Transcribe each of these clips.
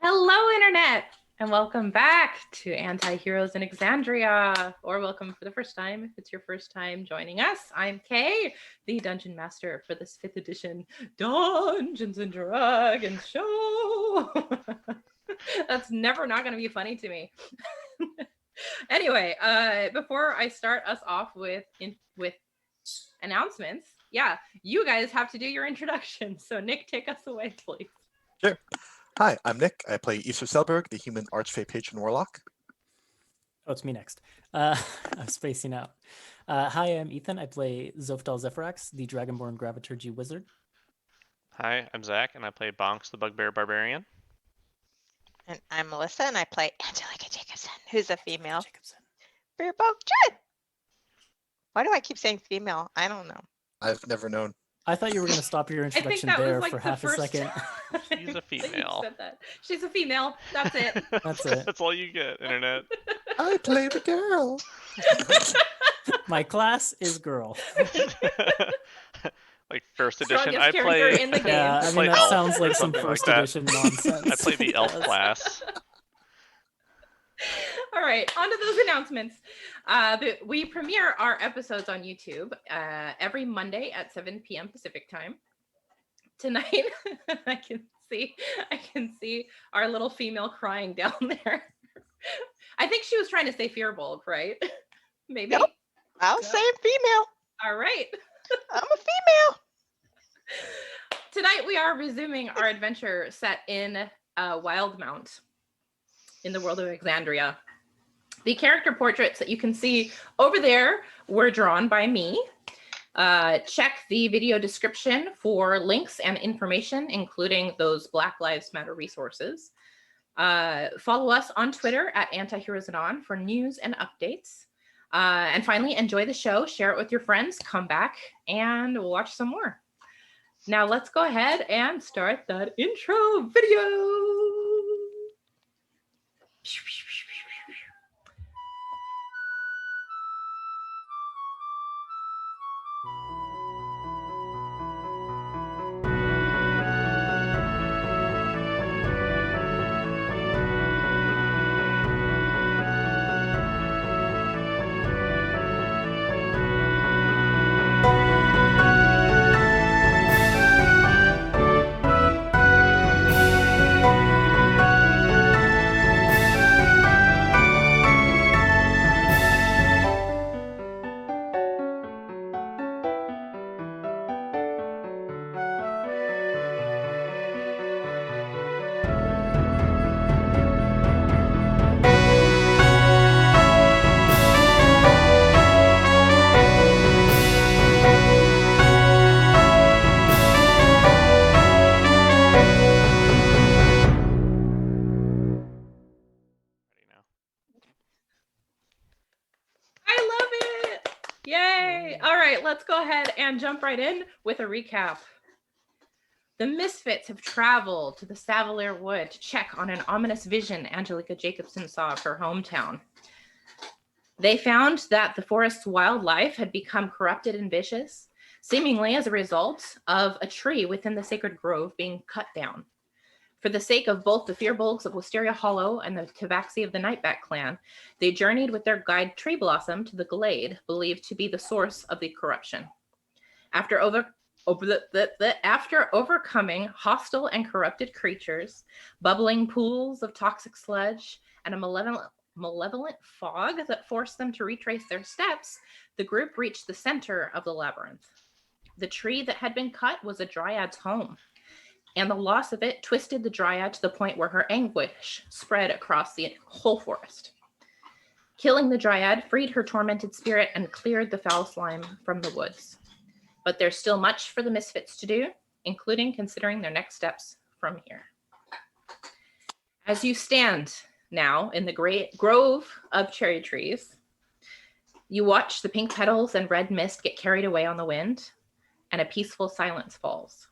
Hello, Internet, and welcome back to Antiheroes in Exandria, or welcome for the first time if it's your first time joining us. I'm Kay, the Dungeon Master for this 5th edition Dungeons and Dragons show. That's never not going to be funny to me. Anyway, before I start us off with announcements, you guys have to do your introduction. So Nick, take us away, please. Sure. Hi, I'm Nick. I play Easter Selberg, the human archfey patron warlock. Oh, it's me next. I'm spacing out. Hi, I'm Ethan. I play Zofdal Zephyrax, the Dragonborn Graviturgy Wizard. Hi, I'm Zach, and I play Bonks, the Bugbear Barbarian. And I'm Melissa, and I play Angelica Jacobson, who's a female. Jacobson. Beerboak Jet! Why do I keep saying female? I don't know. I've never known. I thought you were going to stop your introduction there for half a second. She's a female. She's a female. That's it. That's it. That's all you get, Internet. I play the girl. My class is girl. Like first edition, Strongest I character play. in the game. Yeah, I mean, that elf sounds or like some something first that. edition nonsense. I play the elf class. All right, on to those announcements. We premiere our episodes on YouTube every Monday at 7 p.m. Pacific time. Tonight, I can see our little female crying down there. I think she was trying to say Fearbulk, right? Maybe. Nope. I was saying female. All right. I'm a female. Tonight we are resuming our adventure set in Wildmount in the world of Exandria. The character portraits that you can see over there were drawn by me. Check the video description for links and information, including those Black Lives Matter resources. Follow us on Twitter at Antiheroes Anon for news and updates. And finally, enjoy the show, share it with your friends, come back and watch some more. Now let's go ahead and start that intro video. Let's go ahead and jump right in with a recap. The misfits have traveled to the Savalier Wood to check on an ominous vision Angelica Jacobson saw of her hometown. They found that the forest's wildlife had become corrupted and vicious, seemingly as a result of a tree within the sacred grove being cut down. For the sake of both the Fearbulks of Wisteria Hollow and the Tabaxi of the Nightback clan, they journeyed with their guide Tree Blossom to the glade, believed to be the source of the corruption. After overcoming hostile and corrupted creatures, bubbling pools of toxic sludge, and a malevolent fog that forced them to retrace their steps, the group reached the center of the labyrinth. The tree that had been cut was a dryad's home, and the loss of it twisted the dryad to the point where her anguish spread across the whole forest. Killing the dryad freed her tormented spirit and cleared the foul slime from the woods. But there's still much for the misfits to do, including considering their next steps from here. As you stand now in the great grove of cherry trees, you watch the pink petals and red mist get carried away on the wind, and a peaceful silence falls.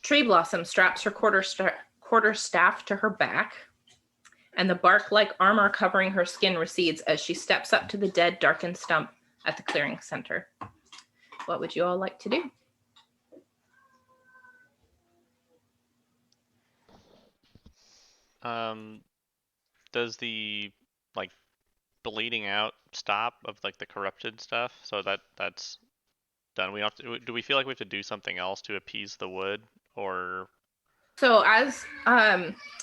Tree Blossom straps her quarterstaff to her back, and the bark-like armor covering her skin recedes as she steps up to the dead, darkened stump at the clearing center. What would you all like to do? Does the like bleeding out stop of like the corrupted stuff? So that's done. We have to. Do we feel like we have to do something else to appease the wood, or? So as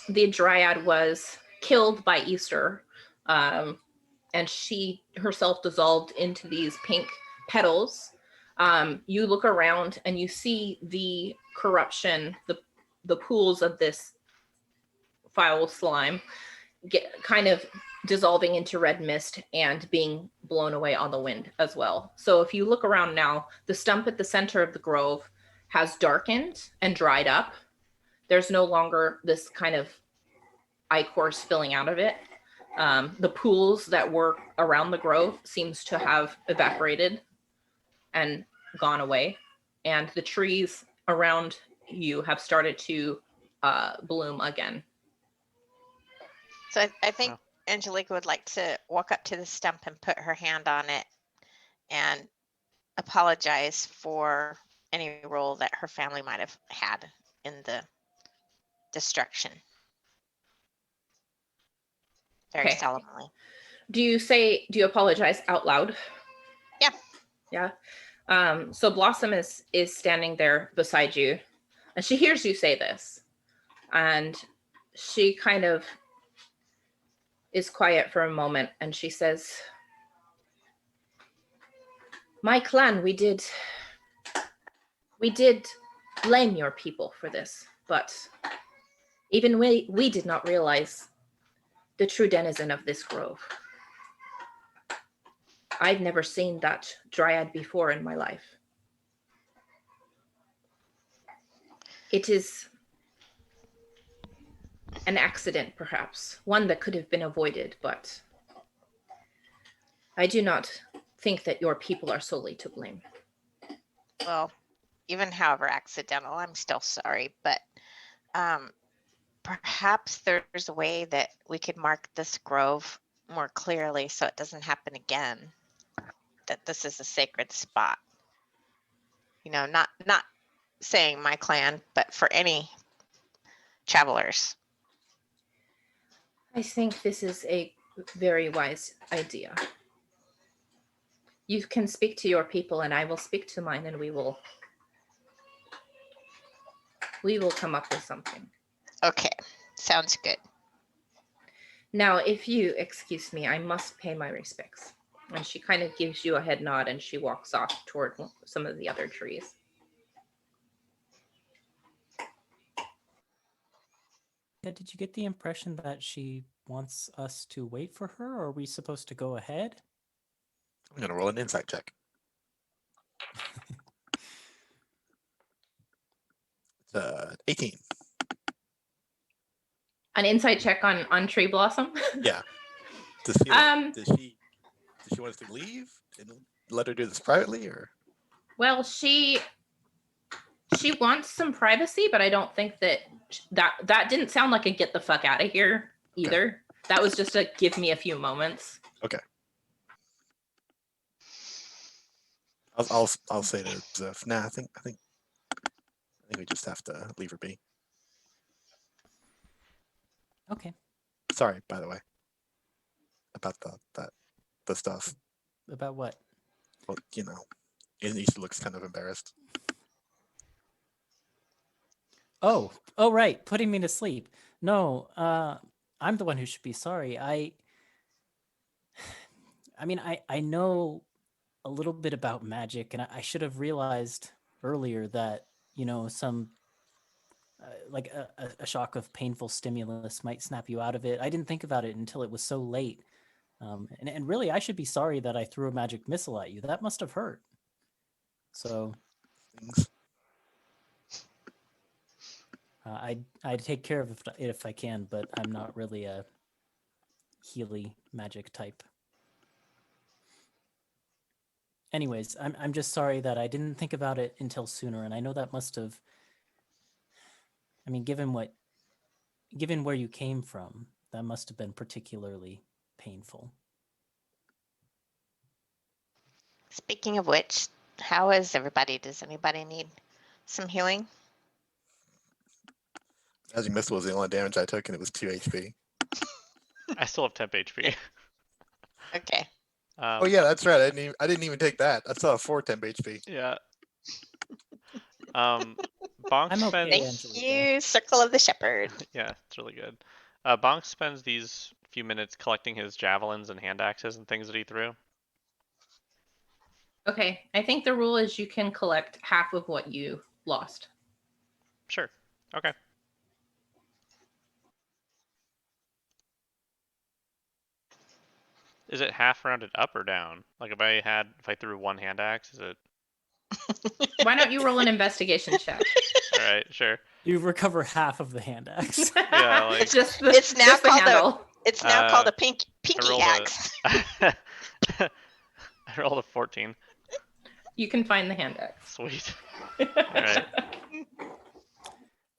the dryad was killed by Easter, and she herself dissolved into these pink petals, you look around and you see the corruption, the pools of this foul slime get kind of dissolving into red mist and being blown away on the wind as well. So if you look around now, the stump at the center of the grove has darkened and dried up. There's no longer this kind of ichor spilling out of it. The pools that were around the grove seems to have evaporated and gone away. And the trees around you have started to bloom again. So I think Angelica would like to walk up to the stump and put her hand on it and apologize for any role that her family might have had in the destruction. Very Okay. solemnly. Do you apologize out loud? Yeah. Yeah. So Blossom is standing there beside you, and she hears you say this, and she kind of is quiet for a moment, and she says, my clan, we did blame your people for this, but even we did not realize the true denizen of this grove. I've never seen that dryad before in my life. It is an accident, perhaps, one that could have been avoided, but I do not think that your people are solely to blame. Well, even however accidental, I'm still sorry, but perhaps there's a way that we could mark this grove more clearly so it doesn't happen again, that this is a sacred spot. You know, not saying my clan, but for any travelers. I think this is a very wise idea. You can speak to your people and I will speak to mine, and we will come up with something. Okay, sounds good. Now, if you excuse me, I must pay my respects. And she kind of gives you a head nod and she walks off toward some of the other trees. Yeah, did you get the impression that she wants us to wait for her, or are we supposed to go ahead? I'm gonna roll an insight check. It's 18. An insight check on Tree Blossom. Yeah. Does she want us to leave and let her do this privately, or? Well, she wants some privacy, but I don't think that didn't sound like a get the fuck out of here either. Okay. That was just a give me a few moments. Okay. I'll say to Zeph, nah, I think we just have to leave her be. Okay. Sorry, by the way, about the stuff. About what? Well, you know, Issa looks kind of embarrassed. Oh, right, putting me to sleep. No, I'm the one who should be sorry. I mean, I know a little bit about magic, and I should have realized earlier that, you know, some like a shock of painful stimulus might snap you out of it. I didn't think about it until it was so late. And really, I should be sorry that I threw a magic missile at you. That must have hurt. So I'd take care of it if I can, but I'm not really a Healy magic type. Anyways, I'm just sorry that I didn't think about it until sooner, and I know that must have. I mean, given where you came from, that must have been particularly painful. Speaking of which, how is everybody? Does anybody need some healing? As you missed was the only damage I took, and it was 2 HP. I still have temp HP. Okay. Oh yeah, that's right. I didn't even take that. I still have 4 temp HP. Yeah. Bonk I'm okay, Thank spends. Angelica. you, Circle of the Shepherd. Yeah, it's really good. Bonk spends these few minutes collecting his javelins and hand axes and things that he threw. Okay, I think the rule is you can collect half of what you lost. Sure. Okay. Is it half rounded up or down? Like if I threw one hand axe, is it? Why don't you roll an investigation check? All right, sure. You recover half of the hand axe. Yeah, like- it's just the, It's now just the called a- handle. It's now called a pinky rolled axe. I rolled a 14. You can find the hand axe. Sweet. All right.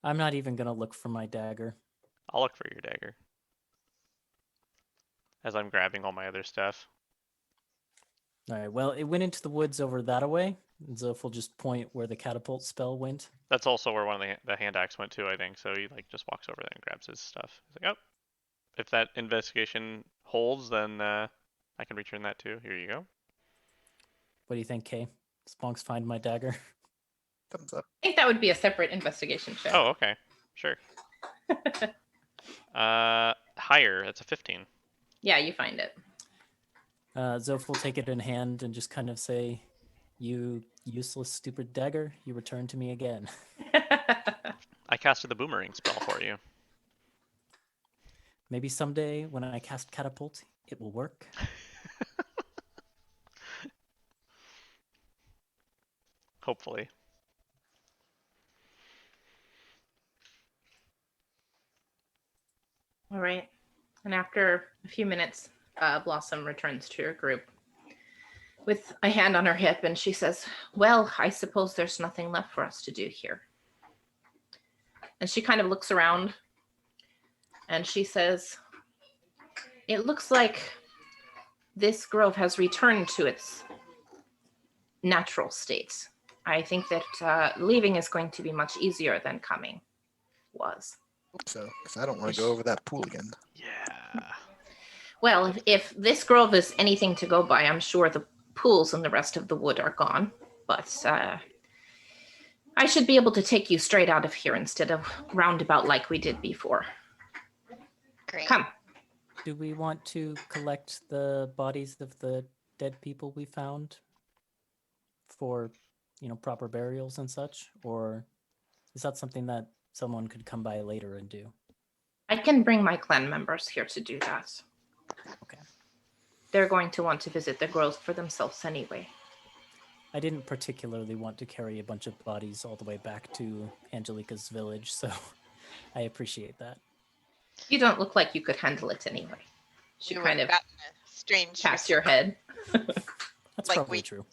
I'm not even gonna look for my dagger. I'll look for your dagger. As I'm grabbing all my other stuff. All right. Well, it went into the woods over that away. Zoph will just point where the catapult spell went. That's also where one of the hand axe went to, I think. So he like just walks over there and grabs his stuff. He's like, oh, if that investigation holds, then I can return that too. Here you go. What do you think, Kay? Does Bonks find my dagger? Thumbs up. I think that would be a separate investigation check. Oh, okay. Sure. Higher. That's a 15. Yeah, you find it. Zoph will take it in hand and just kind of say, "You useless, stupid dagger, you return to me again." I casted the boomerang spell for you. Maybe someday when I cast catapult, it will work. Hopefully. All right. And after a few minutes, Blossom returns to her group with a hand on her hip, and she says, well, I suppose there's nothing left for us to do here. And she kind of looks around and she says, it looks like this grove has returned to its natural state. I think that leaving is going to be much easier than coming was. Hope so, because I don't want to go over that pool again. Yeah. Well, if this grove is anything to go by, I'm sure the pools and the rest of the wood are gone. But I should be able to take you straight out of here instead of roundabout like we did before. Great. Come. Do we want to collect the bodies of the dead people we found for, proper burials and such? Or is that something that someone could come by later and do? I can bring my clan members here to do that. Okay. They're going to want to visit the grove for themselves anyway. I didn't particularly want to carry a bunch of bodies all the way back to Angelica's village, so I appreciate that. You don't look like you could handle it anyway. She You kind would've of gotten a strange pats your head. That's Like probably we- true.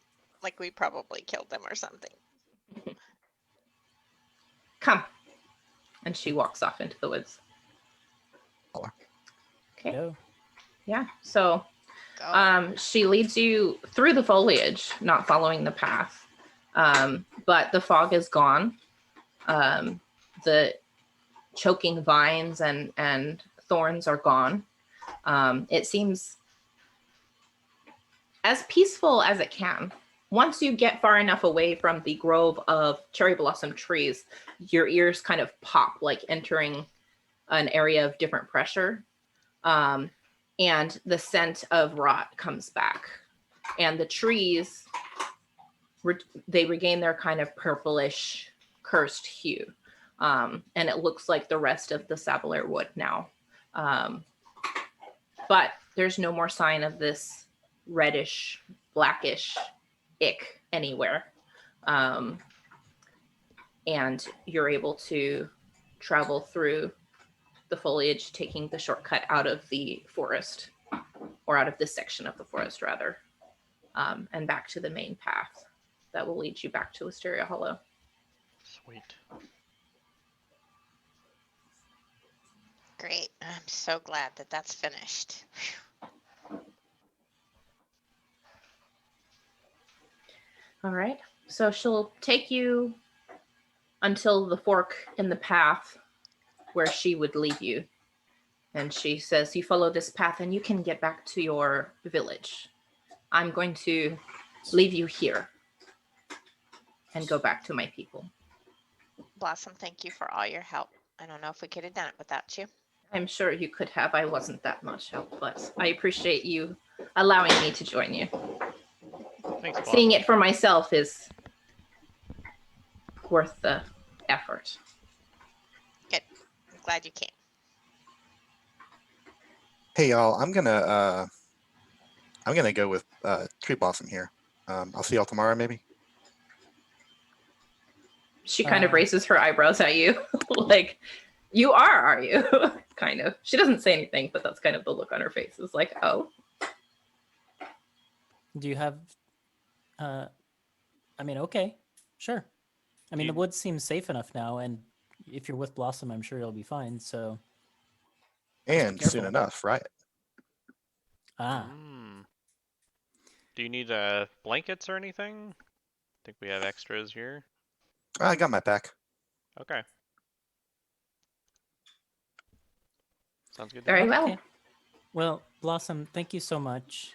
like we probably killed them or something. Come. And she walks off into the woods. Holler. Okay. Go. Yeah. So Go. she leads you through the foliage, not following the path. But the fog is gone. The choking vines and thorns are gone. It seems as peaceful as it can. Once you get far enough away from the grove of cherry blossom trees, your ears kind of pop, like entering an area of different pressure. And the scent of rot comes back. And the trees, they regain their kind of purplish, cursed hue. And it looks like the rest of the Savalier wood now. But there's no more sign of this reddish, blackish ick anywhere. And you're able to travel through the foliage, taking the shortcut out of the forest, or out of this section of the forest rather, and back to the main path that will lead you back to Wisteria Hollow. Sweet. Great. I'm so glad that that's finished. All right. So she'll take you until the fork in the path where she would lead you. And she says, you follow this path and you can get back to your village. I'm going to leave you here and go back to my people. Blossom, thank you for all your help. I don't know if we could have done it without you. I'm sure you could have. I wasn't that much help, but I appreciate you allowing me to join you. Thanks, Bob. Seeing it for myself is worth the effort. Good. I'm glad you came. Hey y'all, I'm gonna go with Tree Blossom here. I'll see y'all tomorrow, maybe. She kind of raises her eyebrows at you, like, you are you? Kind of. She doesn't say anything, but that's kind of the look on her face. It's like, oh. Do you have? I mean, okay, sure. I mean, the woods seems safe enough now, and if you're with Blossom, I'm sure you'll be fine. So. And soon careful. enough, right? Ah. Do you need blankets or anything? I think we have extras here. I got my pack. Okay. Sounds good. Very well. Okay. Well, Blossom, thank you so much.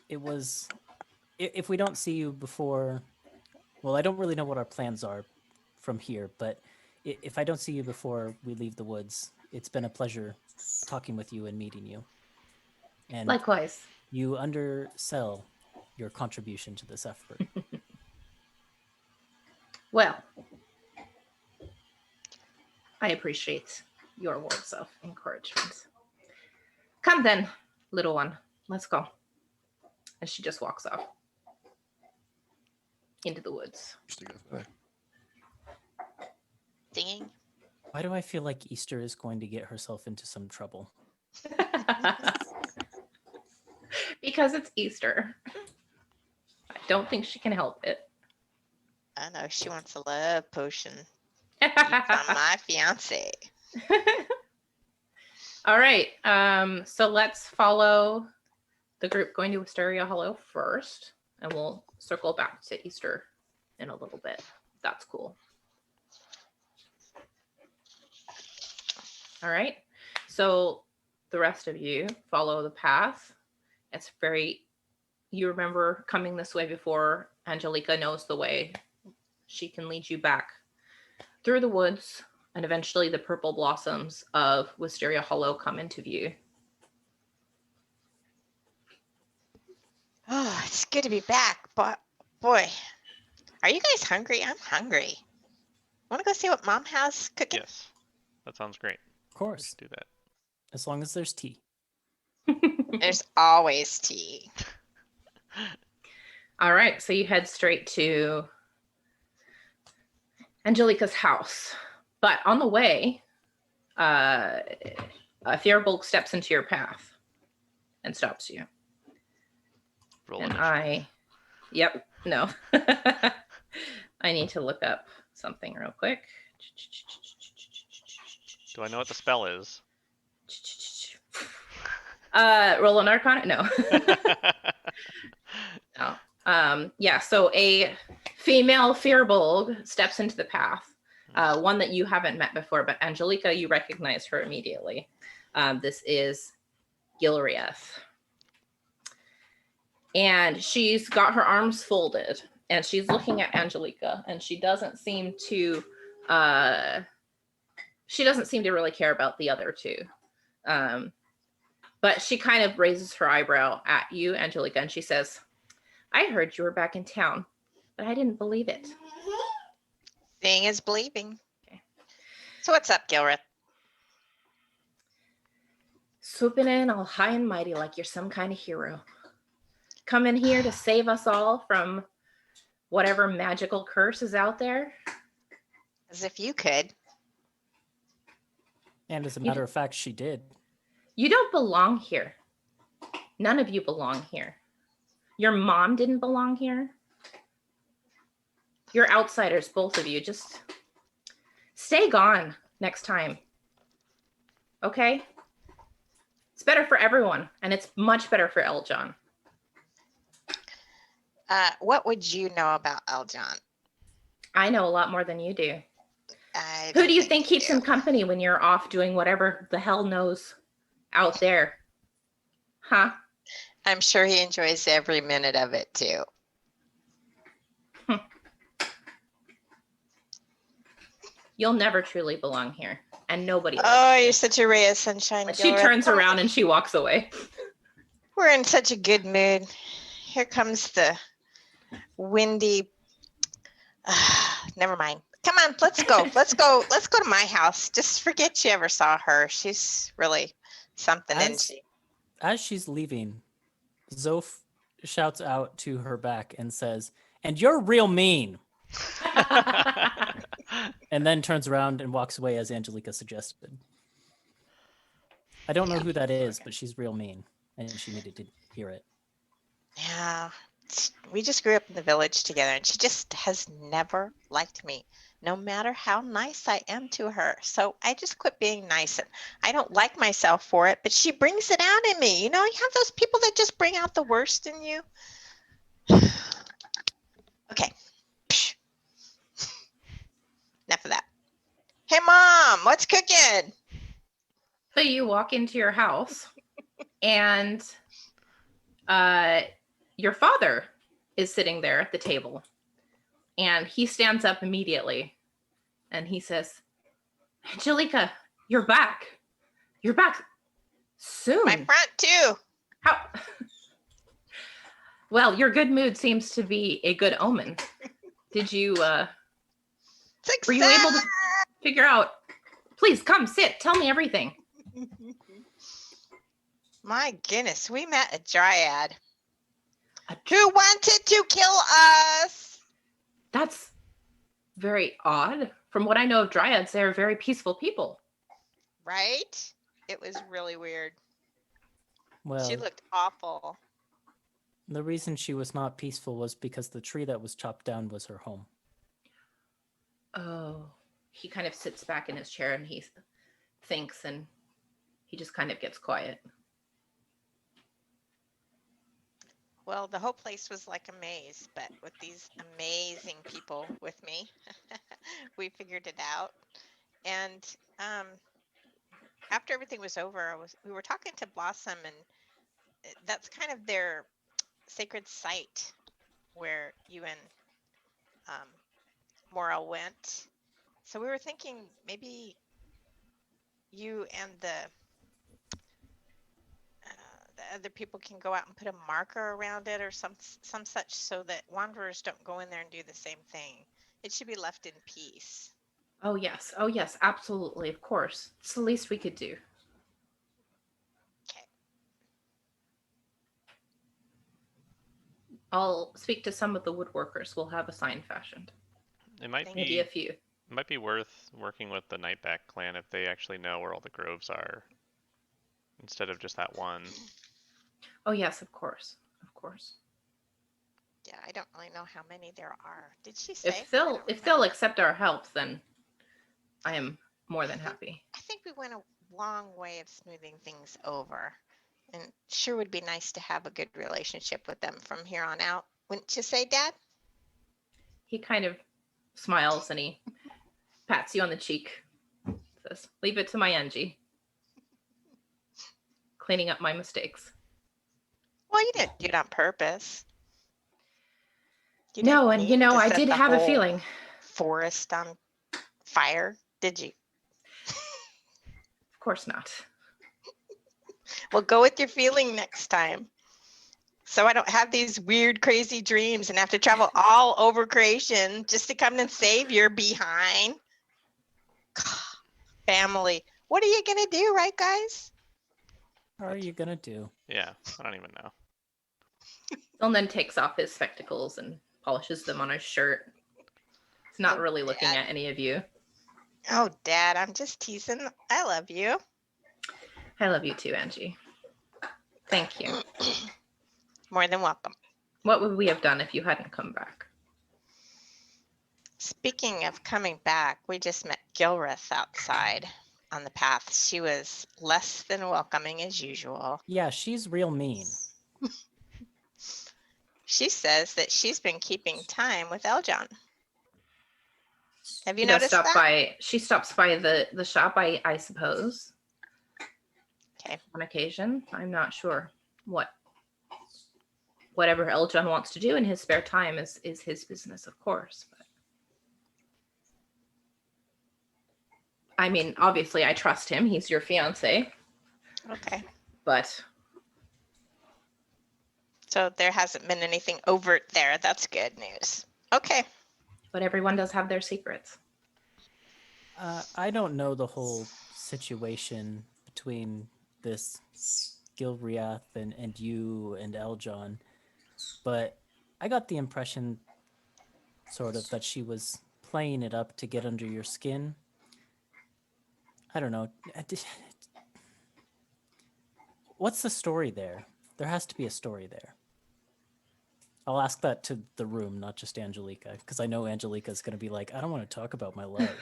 It was, if we don't see you before, well, I don't really know what our plans are from here, but if I don't see you before we leave the woods, it's been a pleasure talking with you and meeting you. And Likewise. you undersell your contribution to this effort. Well, I appreciate your words of encouragement. Come then, little one, let's go. And she just walks off into the woods. Ding. Why do I feel like Easter is going to get herself into some trouble? Because it's Easter. I don't think she can help it. I know she wants a love potion from my fiance. All right. So let's follow the group going to Wisteria Hollow first, and we'll circle back to Easter in a little bit. That's cool. All right. So the rest of you follow the path. It's very, you remember coming this way before. Angelica knows the way. She can lead you back through the woods, and eventually the purple blossoms of Wisteria Hollow come into view. Oh, it's good to be back, but boy, are you guys hungry? I'm hungry. Want to go see what Mom has cooking? Yes, that sounds great. Of course, Let's do that. as long as there's tea. There's always tea. All right, so you head straight to Angelica's house. But on the way, a Firbolg steps into your path and stops you. Roll And initiative. no. I need to look up something real quick. Do I know what the spell is? Roll an Arcana? No. No. Yeah, so a female Firbolg steps into the path. One that you haven't met before, but Angelica, you recognize her immediately. This is Gilrieth. And she's got her arms folded, and she's looking at Angelica, and she doesn't seem to really care about the other two. But she kind of raises her eyebrow at you, Angelica, and she says, I heard you were back in town, but I didn't believe it. Seeing is believing. Okay. So what's up, Gilrith? Swooping in all high and mighty like you're some kind of hero. Coming here to save us all from whatever magical curse is out there. As if you could. And as a matter of fact, she did. You don't belong here. None of you belong here. Your mom didn't belong here. You're outsiders, both of you. Just stay gone next time. Okay? It's better for everyone, and it's much better for Eljon. What would you know about Eljon? I know a lot more than you do. I Who don't do you think think they keeps do. him company when you're off doing whatever the hell knows out there? Huh? I'm sure he enjoys every minute of it too. You'll never truly belong here, and nobody Oh, likes you're you. such a ray of sunshine, And she Gilra. turns Come around and she walks away. We're in such a good mood. Here comes the windy. Never mind. Come on, let's go. Let's go. Let's go to my house. Just forget you ever saw her. She's really something, isn't she? As she's leaving, Zoph shouts out to her back and says, "And you're real mean." And then turns around and walks away as Angelica suggested. I don't know who that is, but she's real mean, and she needed to hear it. Yeah. We just grew up in the village together, and she just has never liked me, no matter how nice I am to her. So I just quit being nice, and I don't like myself for it, but she brings it out in me. You know, you have those people that just bring out the worst in you. Okay. Psh. Enough of that. Hey, Mom, what's cooking? So you walk into your house, and your father is sitting there at the table, and he stands up immediately, and he says, "Angelica, you're back. You're back soon. My front, too. How?" Well, your good mood seems to be a good omen. Did you were you able to figure out? Please come sit. Tell me everything. My goodness, we met a dryad who wanted to kill us. That's very odd. From what I know of dryads, they're very peaceful people. Right? It was really weird. Well, She looked awful. the reason she was not peaceful was because the tree that was chopped down was her home. Oh, he kind of sits back in his chair and he thinks, and he just kind of gets quiet. Well, the whole place was like a maze, but with these amazing people with me, we figured it out. And after everything was over, we were talking to Blossom, and that's kind of their sacred site where you and Morel went. So we were thinking maybe you and the other people can go out and put a marker around it or some such, so that wanderers don't go in there and do the same thing. It should be left in peace. Oh yes, absolutely, of course. It's the least we could do. Okay. I'll speak to some of the woodworkers. We'll have a sign fashioned. It might Thank Maybe be a few. it might be worth working with the Nightback clan if they actually know where all the groves are, instead of just that one. Oh yes, of course. Of course. Yeah, I don't really know how many there are. Did she say? If they'll accept our help, then I am more than happy. I think we went a long way of smoothing things over, and sure would be nice to have a good relationship with them from here on out. Wouldn't you say, Dad? He kind of smiles and he pats you on the cheek. Says, "Leave it to my Angie. Cleaning up my mistakes." Well, you didn't do it on purpose. You No, didn't and you mean know, to I set did the have a whole feeling. forest on fire, did you? Of course not. Well, go with your feeling next time, so I don't have these weird, crazy dreams and have to travel all over creation just to come and save your behind. Family. What are you gonna do, right, guys? What are you gonna do? Yeah, I don't even know. And then takes off his spectacles and polishes them on his shirt. He's not Oh, really looking Dad. at any of you. Oh, Dad, I'm just teasing. I love you. I love you too, Angie. Thank you. More than welcome. What would we have done if you hadn't come back? Speaking of coming back, we just met Gilreth outside on the path. She was less than welcoming as usual. Yeah, she's real mean. She says that she's been keeping time with Eljon. Have you noticed that? She stops by the shop, I suppose. Okay. On occasion. I'm not sure whatever Eljon wants to do in his spare time is his business, of course. But I mean, obviously I trust him. He's your fiance. Okay. But so there hasn't been anything overt there. That's good news. Okay. But everyone does have their secrets. I don't know the whole situation between this Gilriath and you and Eljon, but I got the impression sort of that she was playing it up to get under your skin. I don't know. What's the story there? There has to be a story there. I'll ask that to the room, not just Angelica, because I know Angelica's going to be like, I don't want to talk about my love.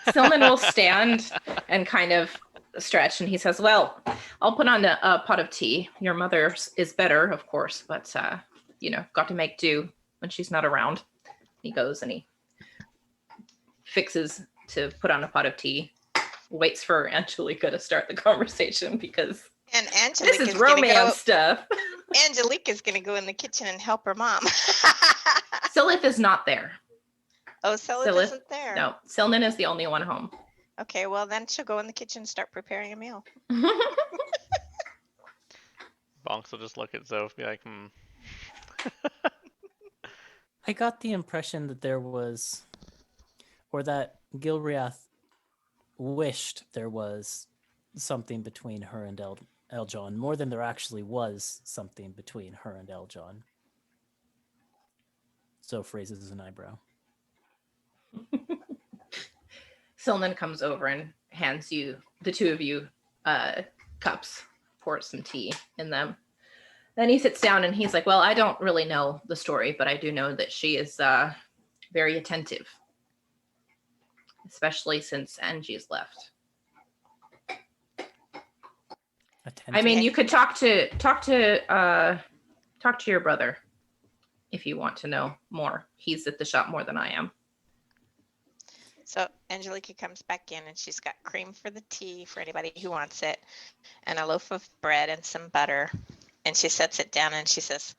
Silman will stand and kind of stretch, and he says, well, I'll put on a pot of tea. Your mother is better, of course, but, got to make do when she's not around. He goes and he fixes to put on a pot of tea, waits for Angelica to start the conversation because and this is romance stuff. Angelica's going to go in the kitchen and help her mom. Silith is not there. Oh, Silith isn't there. No, Silman is the only one home. Okay, well then she'll go in the kitchen and start preparing a meal. Bonks will just look at Zoph, be like, I got the impression that there was, or that Gilriath wished there was something between her and Eljon, more than there actually was something between her and Eljon. Zoph raises an eyebrow. Silman comes over and hands you, the two of you, cups, pours some tea in them. Then he sits down and he's like, well, I don't really know the story, but I do know that she is very attentive, especially since Angie's left. Attentive. I mean, you could talk to your brother if you want to know more. He's at the shop more than I am. So Angelica comes back in and she's got cream for the tea for anybody who wants it, and a loaf of bread and some butter. And she sets it down and she says,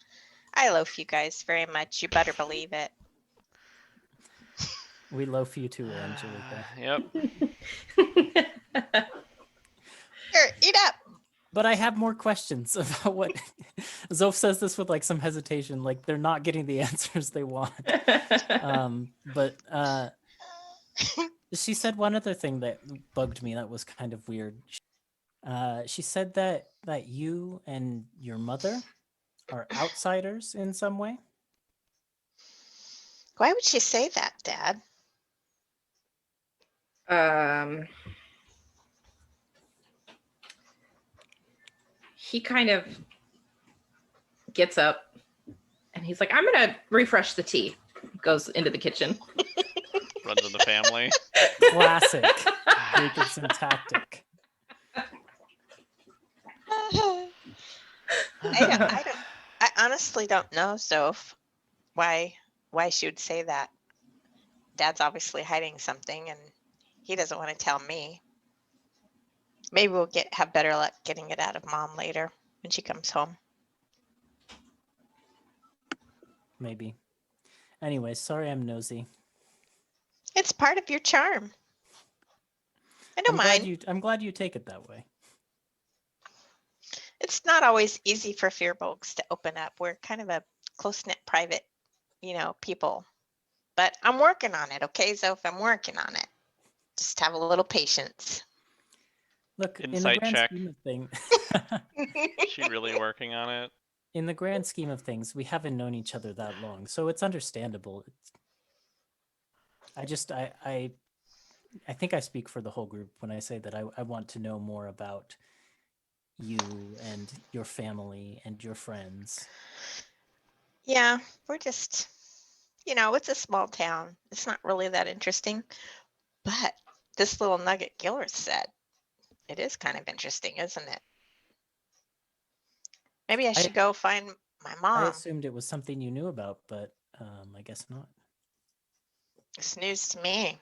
I loaf you guys very much. You better believe it. We loaf you too, Angelica. Yep. Here, eat up. But I have more questions about what Zoph says this with like some hesitation, like they're not getting the answers they want. But she said one other thing that bugged me that was kind of weird. She said that you and your mother are outsiders in some way. Why would she say that, Dad? He kind of gets up and he's like, I'm gonna refresh the tea. Goes into the kitchen. Runs in the family. Classic Jacobson tactic. I honestly don't know, Zoph, why she would say that. Dad's obviously hiding something and he doesn't want to tell me. Maybe we'll have better luck getting it out of Mom later when she comes home. Maybe. Anyway, sorry I'm nosy. It's part of your charm. I don't mind. I'm glad you take it that way. It's not always easy for fearbolgs to open up. We're kind of a close-knit, private, people. But I'm working on it, okay, Zoph? I'm working on it. Just have a little patience. Look, Insight in the grand check. scheme of things, Is she really working on it? in the grand scheme of things, we haven't known each other that long, so it's understandable. I think I speak for the whole group when I say that I want to know more about you and your family and your friends. Yeah, we're just, it's a small town. It's not really that interesting. But this little nugget Gilbert said, it is kind of interesting, isn't it? Maybe I should go find my mom. I assumed it was something you knew about, but I guess not. It's news to me.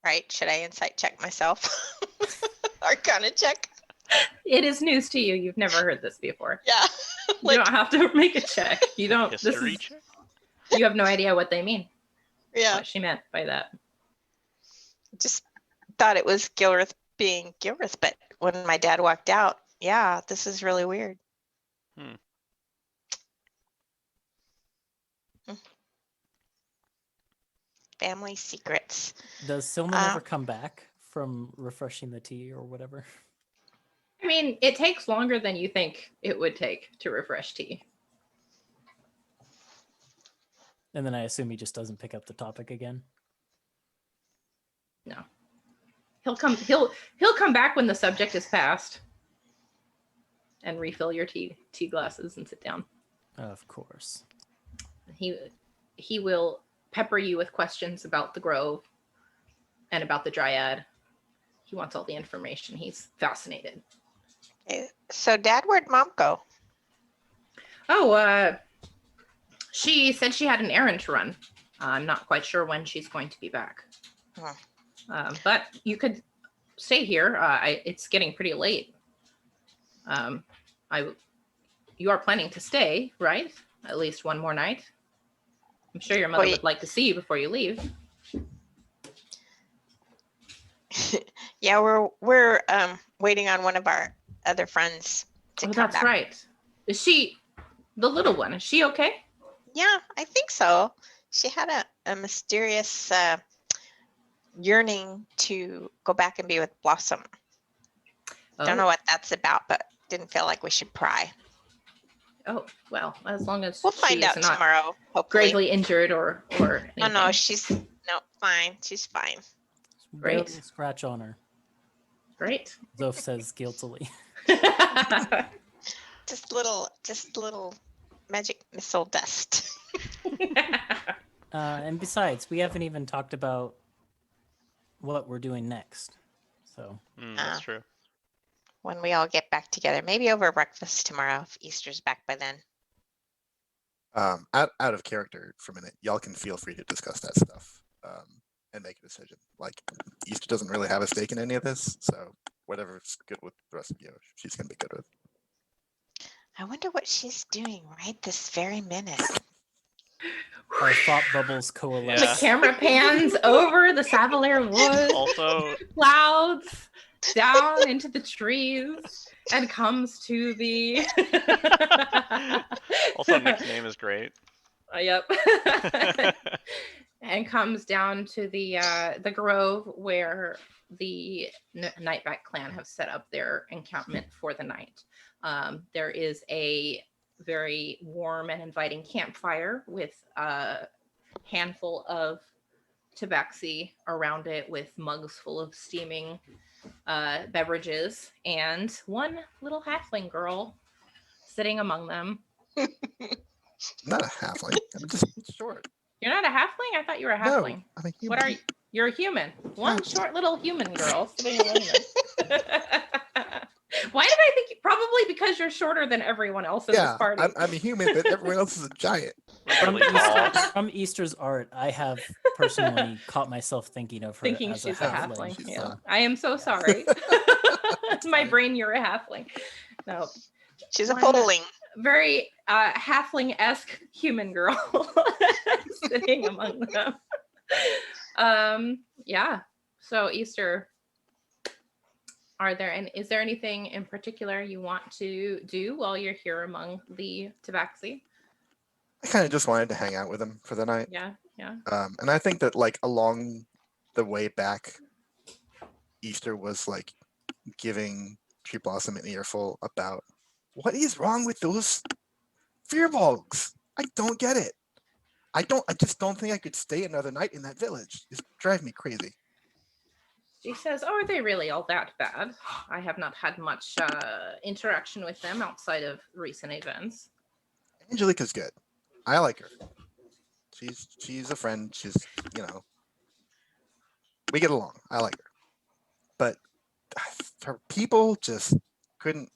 Right? Should I insight check myself? Arcana check? It is news to you. You've never heard this before. Yeah. You don't have to make a check. You don't. This History is. check? You have no idea what they mean. Yeah. What she meant by that. Just thought it was Gilreth being Gilreth, but when my dad walked out, yeah, this is really weird. Hmm. Family secrets. Does Silman ever come back from refreshing the tea or whatever? I mean, it takes longer than you think it would take to refresh tea. And then I assume he just doesn't pick up the topic again. No. He'll come back when the subject is passed and refill your tea glasses and sit down. Of course. He will pepper you with questions about the grove and about the dryad. He wants all the information. He's fascinated. Okay. So, Dad, where'd Mom go? Oh, she said she had an errand to run. I'm not quite sure when she's going to be back. Huh. But you could stay here. It's getting pretty late. You are planning to stay, right? At least one more night. I'm sure your mother would like to see you before you leave. Yeah, we're waiting on one of our other friends to come That's back. right. Is she the little one? Is she okay? Yeah, I think so. She had a mysterious yearning to go back and be with Blossom. Don't know what that's about, but didn't feel like we should pry. Oh, well, as long as We'll find out not tomorrow, hopefully. gravely injured or anything. Oh, no, fine. She's fine. Great. Barely scratch on her. Great. Zoph says guiltily. Just little magic missile dust. And besides, we haven't even talked about what we're doing next. So That's true. When we all get back together, maybe over breakfast tomorrow if Easter's back by then. Out of character for a minute, y'all can feel free to discuss that stuff and make a decision. Like, Easter doesn't really have a stake in any of this, so whatever's good with the rest of you, she's gonna be good with. I wonder what she's doing right this very minute. our thought bubbles coalesce. The camera pans over the Savalier woods, Also, clouds, down into the trees, and comes to the. also Nick's name is great. Yep. And comes down to the grove where the Nightback clan have set up their encampment for the night. There is a very warm and inviting campfire with a handful of tabaxi around it with mugs full of steaming beverages and one little halfling girl sitting among them. I'm not a halfling. I'm just short. You're not a halfling? I thought you were a halfling. No, I'm a human. What are you? You're a human. One short little human girl sitting alone. Why did I think? Probably because you're shorter than everyone else in this party. I'm a human, but everyone else is a giant. From Easter's art, I have personally caught myself thinking of her Thinking as she's a a halfling. halfling. Yeah. So. I am so sorry. It's my brain. You're a halfling. No. She's a foaling. Very halfling-esque human girl sitting among them. Yeah. So Easter, is there anything in particular you want to do while you're here among the tabaxi? I kind of just wanted to hang out with him for the night. Yeah. And I think that, like, along the way back, Easter was like giving Tree Blossom an earful about what is wrong with those fearbolgs. I don't get it. I just don't think I could stay another night in that village. It's driving me crazy. She says, "Oh, are they really all that bad? I have not had much interaction with them outside of recent events." Angelica's good. I like her. She's a friend. She's, we get along. I like her. But her people just couldn't.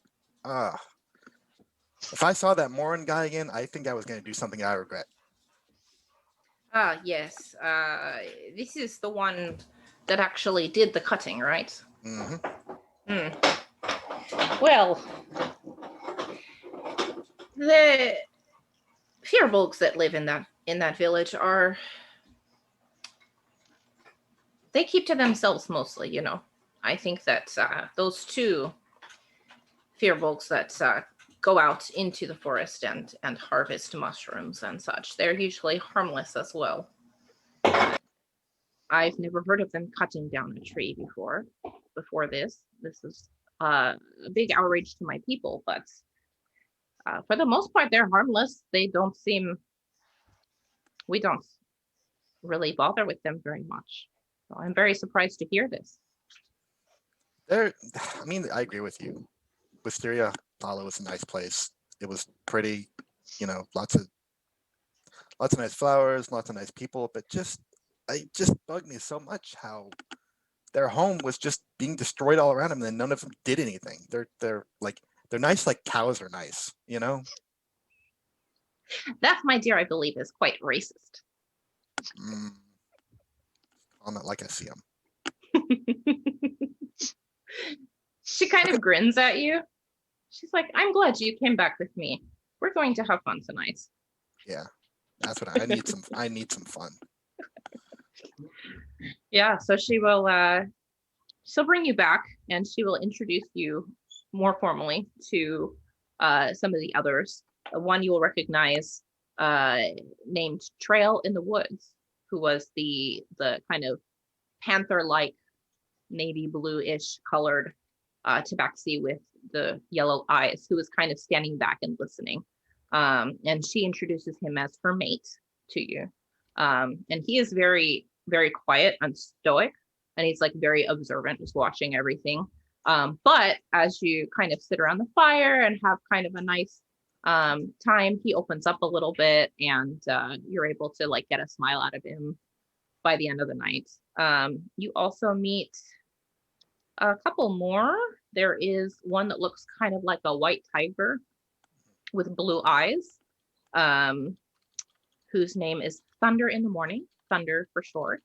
If I saw that Morin guy again, I think I was going to do something I regret. Ah, yes. This is the one that actually did the cutting, right? Hmm. Well, the Fearbolgs that live in that village are, they keep to themselves mostly, you know. I think that those two Fearbolgs that go out into the forest and harvest mushrooms and such, they're usually harmless as well. I've never heard of them cutting down a tree before this. This is a big outrage to my people, but for the most part, they're harmless. They don't seem, we don't really bother with them very much. So I'm very surprised to hear this. I mean, I agree with you. Wisteria Hollow was a nice place. It was pretty, you know, lots of nice flowers, lots of nice people, but it just bugged me so much how their home was just being destroyed all around them, and none of them did anything. They're nice, like cows are nice, you know. That, my dear, I believe is quite racist. Comment like I see them. She kind of grins at you. She's like, I'm glad you came back with me. We're going to have fun tonight. Yeah, that's what I need. I need some fun. Yeah, so she'll bring you back and she will introduce you more formally to some of the others. One you will recognize named Trail in the Woods, who was the kind of panther-like navy blue-ish colored tabaxi with the yellow eyes, who was kind of standing back and listening. And she introduces him as her mate to you. And he is very, very quiet and stoic, and he's like very observant, just watching everything. But as you kind of sit around the fire and have kind of a nice time, he opens up a little bit, and you're able to like get a smile out of him by the end of the night. You also meet a couple more. There is one that looks kind of like a white tiger with blue eyes, whose name is Thunder in the Morning, Thunder for short.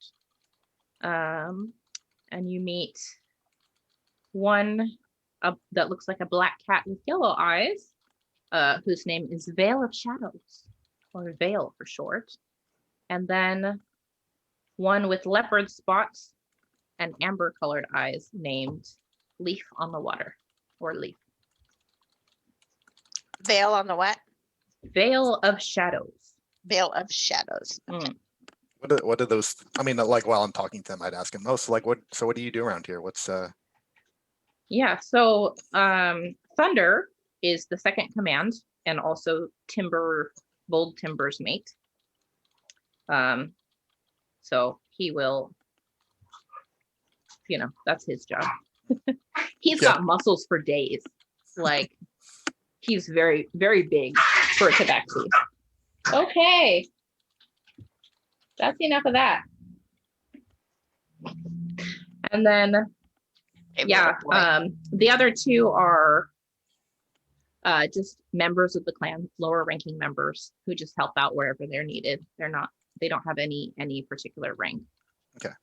And you meet one that looks like a black cat with yellow eyes, whose name is Veil of Shadows, or Veil for short. And then one with leopard spots and amber colored eyes named Leaf on the Water, or Leaf. Veil on the what? Veil of Shadows. Veil of Shadows. What are those? I mean, like while I'm talking to them, I'd ask him, "Oh, so like what? So what do you do around here? What's Yeah, so Thunder is the second command and also Bold Timber's mate. So he will, you know, that's his job. He's got muscles for days. Like, he's very, very big for a tabaxi. Okay. That's enough of that. And then, yeah, the other two are just members of the clan, lower ranking members who just help out wherever they're needed. They don't have any particular rank. Okay.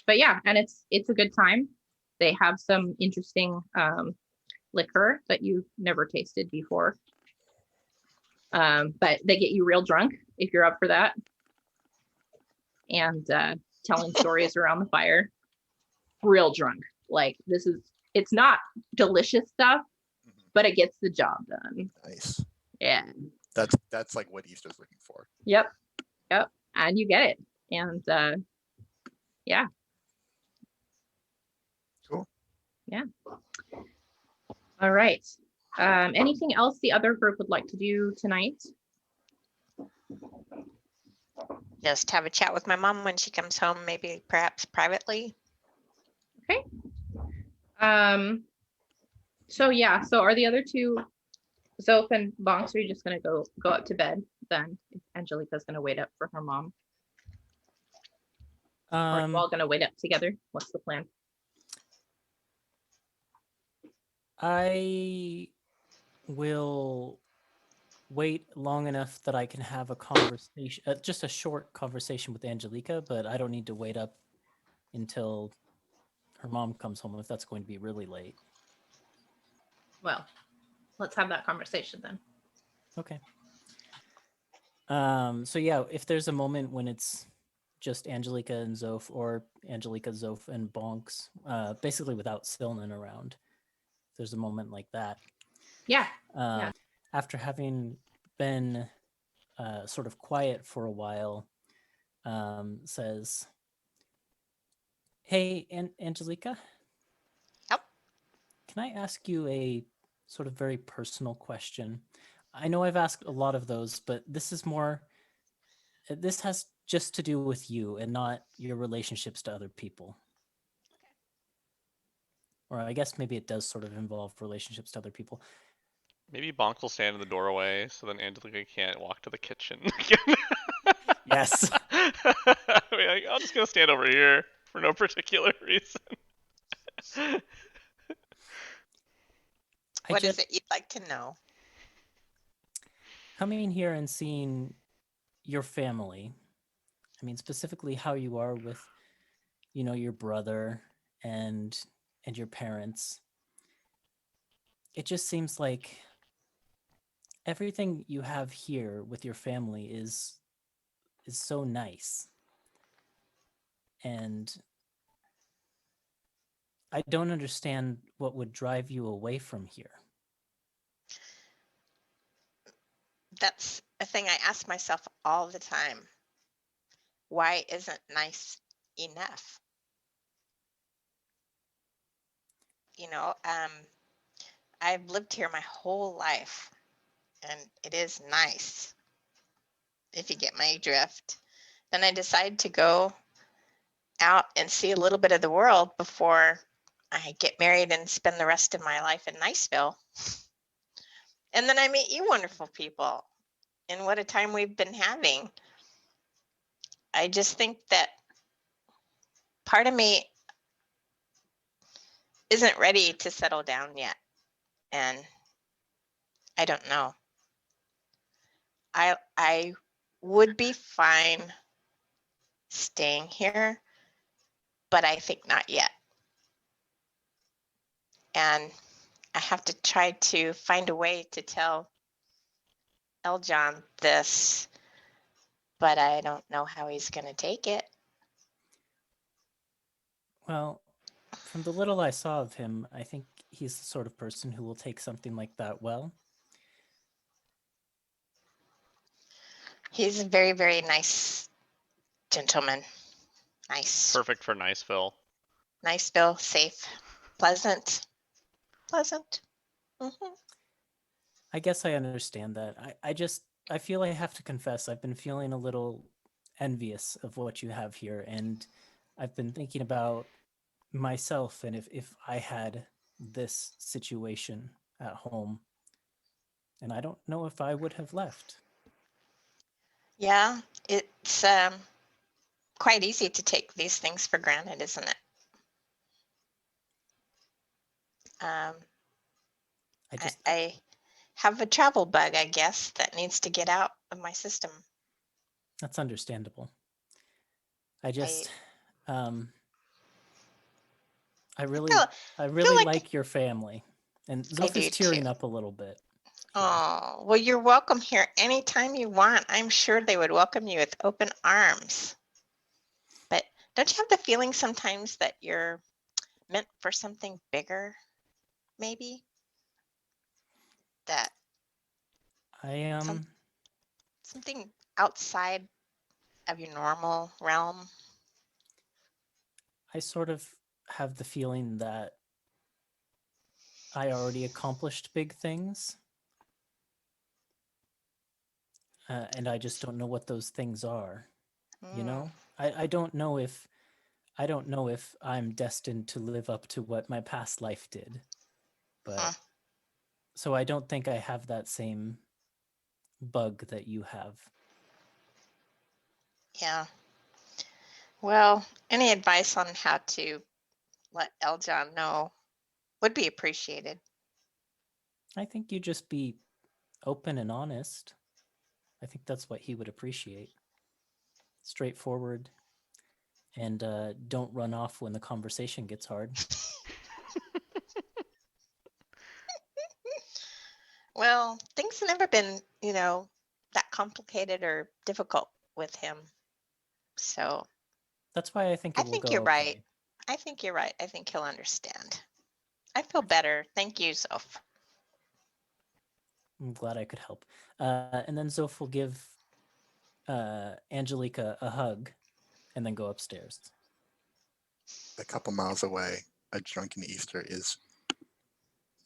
But yeah, and it's a good time. They have some interesting liquor that you've never tasted before. But they get you real drunk if you're up for that. And telling stories around the fire. Real drunk. Like, it's not delicious stuff, but it gets the job done. Nice. Yeah. That's like what Easter's looking for. Yep. And you get it. And yeah. Cool. Yeah. All right. Anything else the other group would like to do tonight? Just have a chat with my mom when she comes home, maybe perhaps privately. Okay. So yeah, so are the other two, Zoph and Bonks, are you just gonna go up to bed then? If Angelica's gonna wait up for her mom. Or are you all gonna wait up together? What's the plan? I will wait long enough that I can have a conversation, just a short conversation with Angelica, but I don't need to wait up until her mom comes home if that's going to be really late. Well, let's have that conversation then. Okay. So yeah, if there's a moment when it's just Angelica and Zoph, or Angelica, Zoph, and Bonks, basically without Silnan around, if there's a moment like that. Yeah. After having been sort of quiet for a while, says, "Hey, Angelica? Yep. Can I ask you a sort of very personal question? I know I've asked a lot of those, but this is more, this has just to do with you and not your relationships to other people. Or I guess maybe it does sort of involve relationships to other people. Maybe Bonk will stand in the doorway so then Angelica can't walk to the kitchen. Yes. I'll just go stand over here for no particular reason. What is it you'd like to know? Coming here and seeing your family, I mean, specifically how you are with, you know, your brother and your parents. It just seems like everything you have here with your family is so nice. And I don't understand what would drive you away from here. That's a thing I ask myself all the time. Why isn't nice enough? You know, I've lived here my whole life, and it is nice, if you get my drift. Then I decide to go out and see a little bit of the world before I get married and spend the rest of my life in Niceville. And then I meet you wonderful people, and what a time we've been having. I just think that part of me isn't ready to settle down yet, and I don't know. I would be fine staying here, but I think not yet. And I have to try to find a way to tell Eljon this, but I don't know how he's going to take it. Well, from the little I saw of him, I think he's the sort of person who will take something like that well. He's a very, very nice gentleman. Nice. Perfect for Niceville. Niceville, safe, pleasant. Pleasant. Mm-hmm. I guess I understand that. I feel I have to confess, I've been feeling a little envious of what you have here, and I've been thinking about myself and if I had this situation at home, and I don't know if I would have left. Yeah, it's quite easy to take these things for granted, isn't it? I have a travel bug, I guess, that needs to get out of my system. That's understandable. I really like your family. And Zoph is tearing up a little bit. Oh, well, you're welcome here anytime you want. I'm sure they would welcome you with open arms. But don't you have the feeling sometimes that you're meant for something bigger, maybe? That I am something outside of your normal realm? I sort of have the feeling that I already accomplished big things. And I just don't know what those things are. You know? I don't know if I'm destined to live up to what my past life did. But so I don't think I have that same bug that you have. Yeah. Well, any advice on how to let Eljon know would be appreciated. I think you just be open and honest. I think that's what he would appreciate. Straightforward, and don't run off when the conversation gets hard. Well, things have never been, that complicated or difficult with him. So That's why I think it I will think go you're right. okay. I think you're right. I think he'll understand. I feel better. Thank you, Soph. I'm glad I could help. And then Zoph will give Angelica a hug and then go upstairs. A couple miles away, a drunken Easter is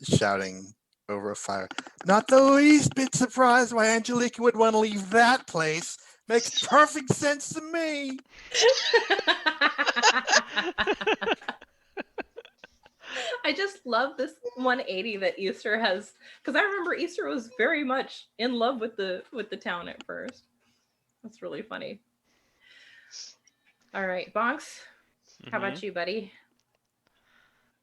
shouting over a fire, "Not the least bit surprised why Angelica would want to leave that place. Makes perfect sense to me." I just love this 180 that Easter has, because I remember Easter was very much in love with the town at first. That's really funny. All right, Bonks, how about you, buddy?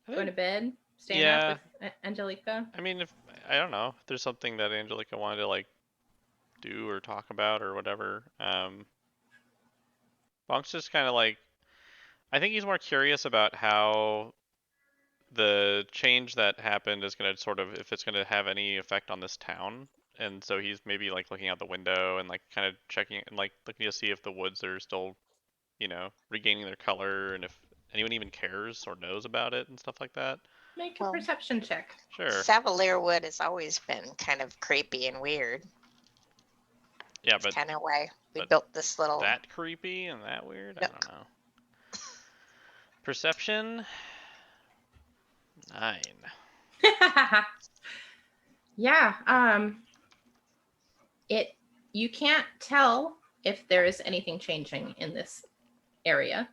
Going to bed, staying up with Angelica? I mean, I don't know, if there's something that Angelica wanted to like do or talk about or whatever. Bonk's just kind of like, I think he's more curious about how the change that happened is going to sort of, if it's going to have any effect on this town. And so he's maybe like looking out the window and like kind of checking and like looking to see if the woods are still, regaining their color, and if anyone even cares or knows about it and stuff like that. Make a perception check. Sure. Savalier Wood has always been kind of creepy and weird. Yeah, It's but kind of why we built this little. that creepy and that weird? I don't know. Perception 9. Yeah, you can't tell if there is anything changing in this area,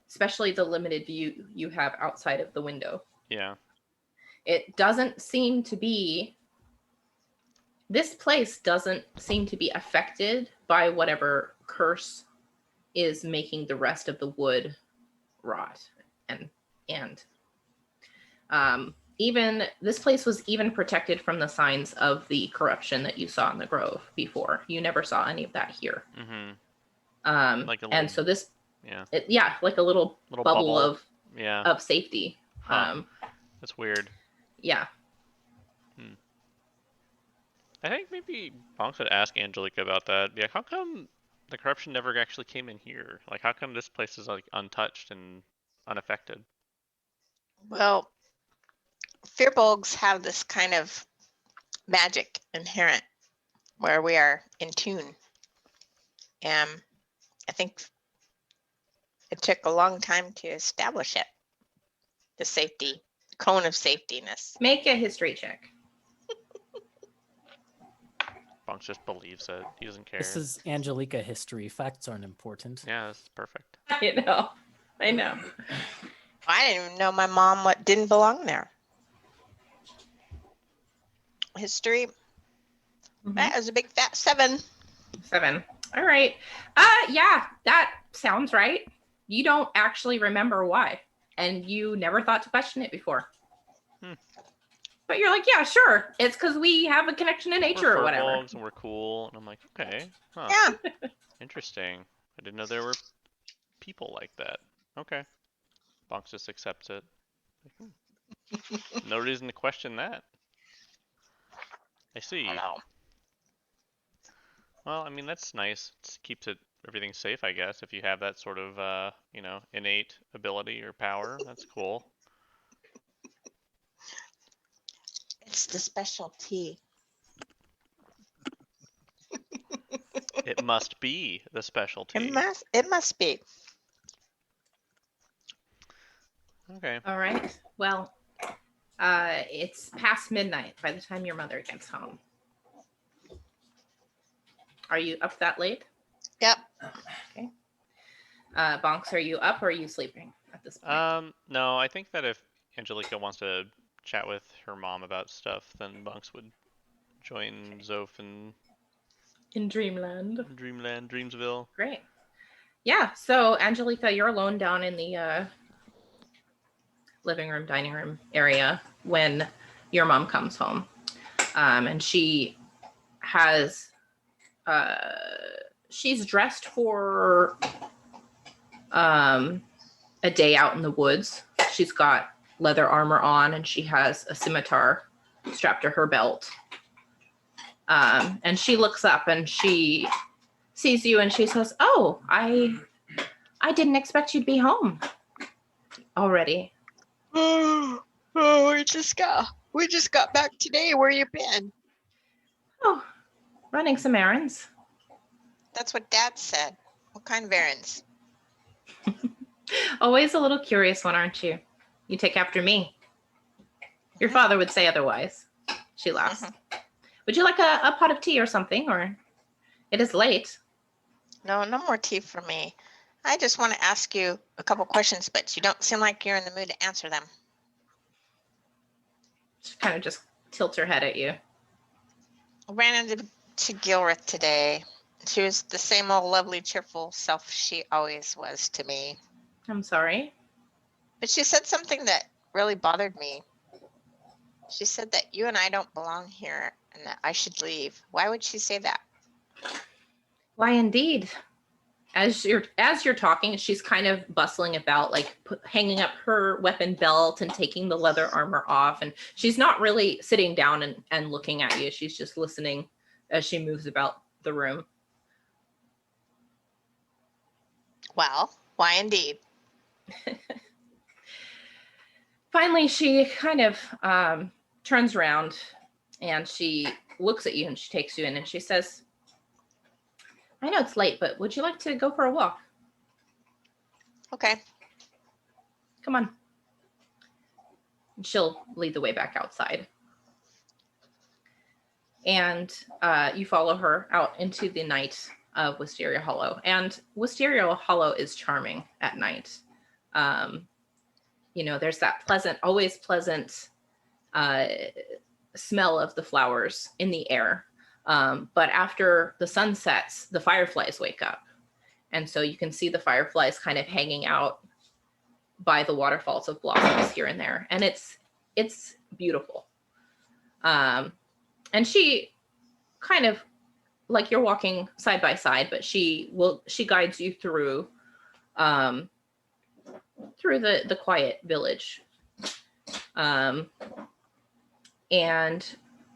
especially the limited view you have outside of the window. Yeah. It doesn't seem to be, this place doesn't seem to be affected by whatever curse is making the rest of the wood rot. And even this place was even protected from the signs of the corruption that you saw in the grove before. You never saw any of that here. Mm-hmm. Like and so this, yeah, like a little bubble of safety. Huh. That's weird. Yeah. I think maybe Bonk should ask Angelica about that. Yeah, how come the corruption never actually came in here? Like, how come this place is like untouched and unaffected? Well, Fearbolgs have this kind of magic inherent where we are in tune. And I think it took a long time to establish it. The safety, cone of safetiness. Make a history check. Bonk just believes it. He doesn't care. This is Angelica history. Facts aren't important. Yeah, this is perfect. I know. I didn't even know my mom didn't belong there. History. That was a big fat 7. 7. All right. Yeah, that sounds right. You don't actually remember why, and you never thought to question it before. But you're like, yeah, sure. It's because we have a connection to nature or whatever. And we're cool, and I'm like, okay, huh. Yeah. Interesting. I didn't know there were people like that. Okay. Bonk just accepts it. No reason to question that. I see. I know. Well, I mean, that's nice. It keeps everything safe, I guess. If you have that sort of, innate ability or power, that's cool. It's the specialty. It must be the specialty. It must be. Okay. All right. Well, it's past midnight by the time your mother gets home. Are you up that late? Yep. Okay. Bonks, are you up or are you sleeping at this point? No, I think that if Angelica wants to chat with her mom about stuff, then Bonks would join Zoph in Dreamland. Dreamsville. Great. Yeah, so Angelica, you're alone down in the living room, dining room area when your mom comes home. And she has she's dressed for a day out in the woods. She's got leather armor on, and she has a scimitar strapped to her belt. And she looks up and she sees you and she says, "Oh, I didn't expect you'd be home already." Oh, we just got back today. Where you been? "Oh, running some errands." That's what Dad said. What kind of errands? Always a little curious one, aren't you? You take after me. Your father would say otherwise. She laughs. Would you like a pot of tea or something? Or it is late. No more tea for me. I just want to ask you a couple questions, but you don't seem like you're in the mood to answer them. She kind of just tilts her head at you. I ran into Gilreth today. She was the same old lovely, cheerful self she always was to me. I'm sorry. But she said something that really bothered me. She said that you and I don't belong here and that I should leave. Why would she say that? Why, indeed. As you're talking, she's kind of bustling about, like hanging up her weapon belt and taking the leather armor off. And she's not really sitting down and looking at you. She's just listening as she moves about the room. Well, why indeed? Finally, she kind of turns around and she looks at you and she takes you in and she says, "I know it's late, but would you like to go for a walk? Okay. Come on." And she'll lead the way back outside. And you follow her out into the night of Wisteria Hollow. And Wisteria Hollow is charming at night. There's that always pleasant smell of the flowers in the air. But after the sun sets, the fireflies wake up. And so you can see the fireflies kind of hanging out by the waterfalls of blossoms here and there. And it's beautiful. And she kind of, like, you're walking side by side, but she guides you through the quiet village. And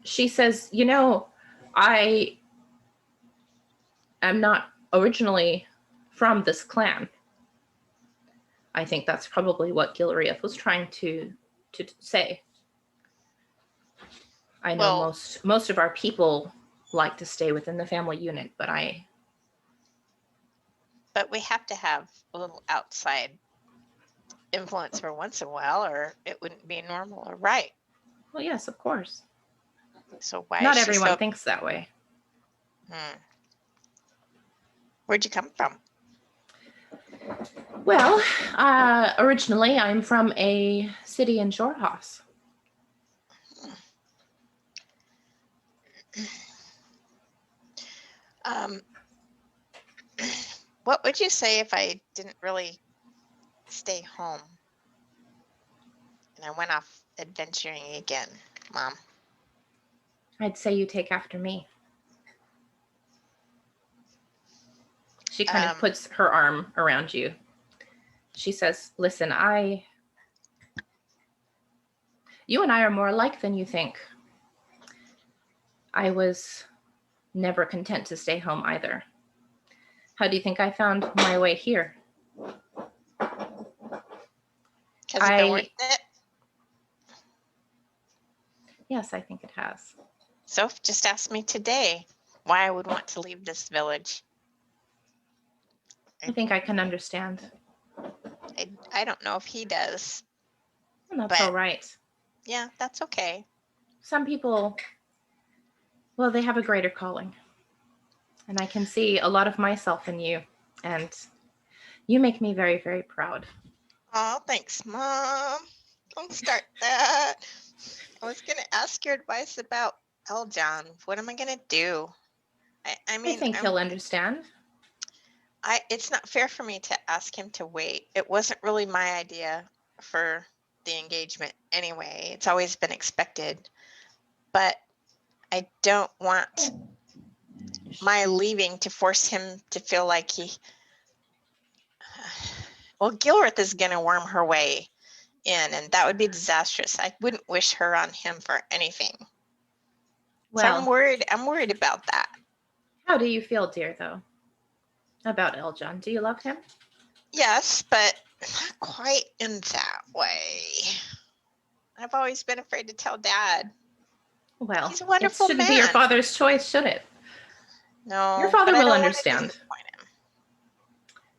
she says, "I am not originally from this clan." I think that's probably what Gilriath was trying to say. I know Well, most of our people like to stay within the family unit, but we have to have a little outside influence for once in a while, or it wouldn't be normal or right. Well, yes, of course. So why? Not is she everyone so... thinks that way. Where'd you come from? Well, originally I'm from a city in Jorhas. What would you say if I didn't really stay home and I went off adventuring again, Mom? I'd say you take after me. She kind of puts her arm around you. She says, "Listen, you and I are more alike than you think. I was never content to stay home either. How do you think I found my way here?" Has it been worth it? Yes, I think it has. Soph just asked me today why I would want to leave this village. I think I can understand. I don't know if he does. And that's all right. Yeah, that's okay. Some people, well, they have a greater calling. And I can see a lot of myself in you. And you make me very, very proud. Oh, thanks, Mom. Don't start that. I was going to ask your advice about Eljon. What am I going to do? I think he'll understand. It's not fair for me to ask him to wait. It wasn't really my idea for the engagement anyway. It's always been expected. But I don't want my leaving to force him to feel like he. Well, Gilreth is going to worm her way in, and that would be disastrous. I wouldn't wish her on him for anything. So I'm Well, worried. I'm worried about that. how do you feel, dear, though, about Eljon? Do you love him? Yes, but not quite in that way. I've always been afraid to tell Dad. Well, He's a it wonderful shouldn't be your man. father's choice, should it? No, Your father but I will don't wanna understand. disappoint him.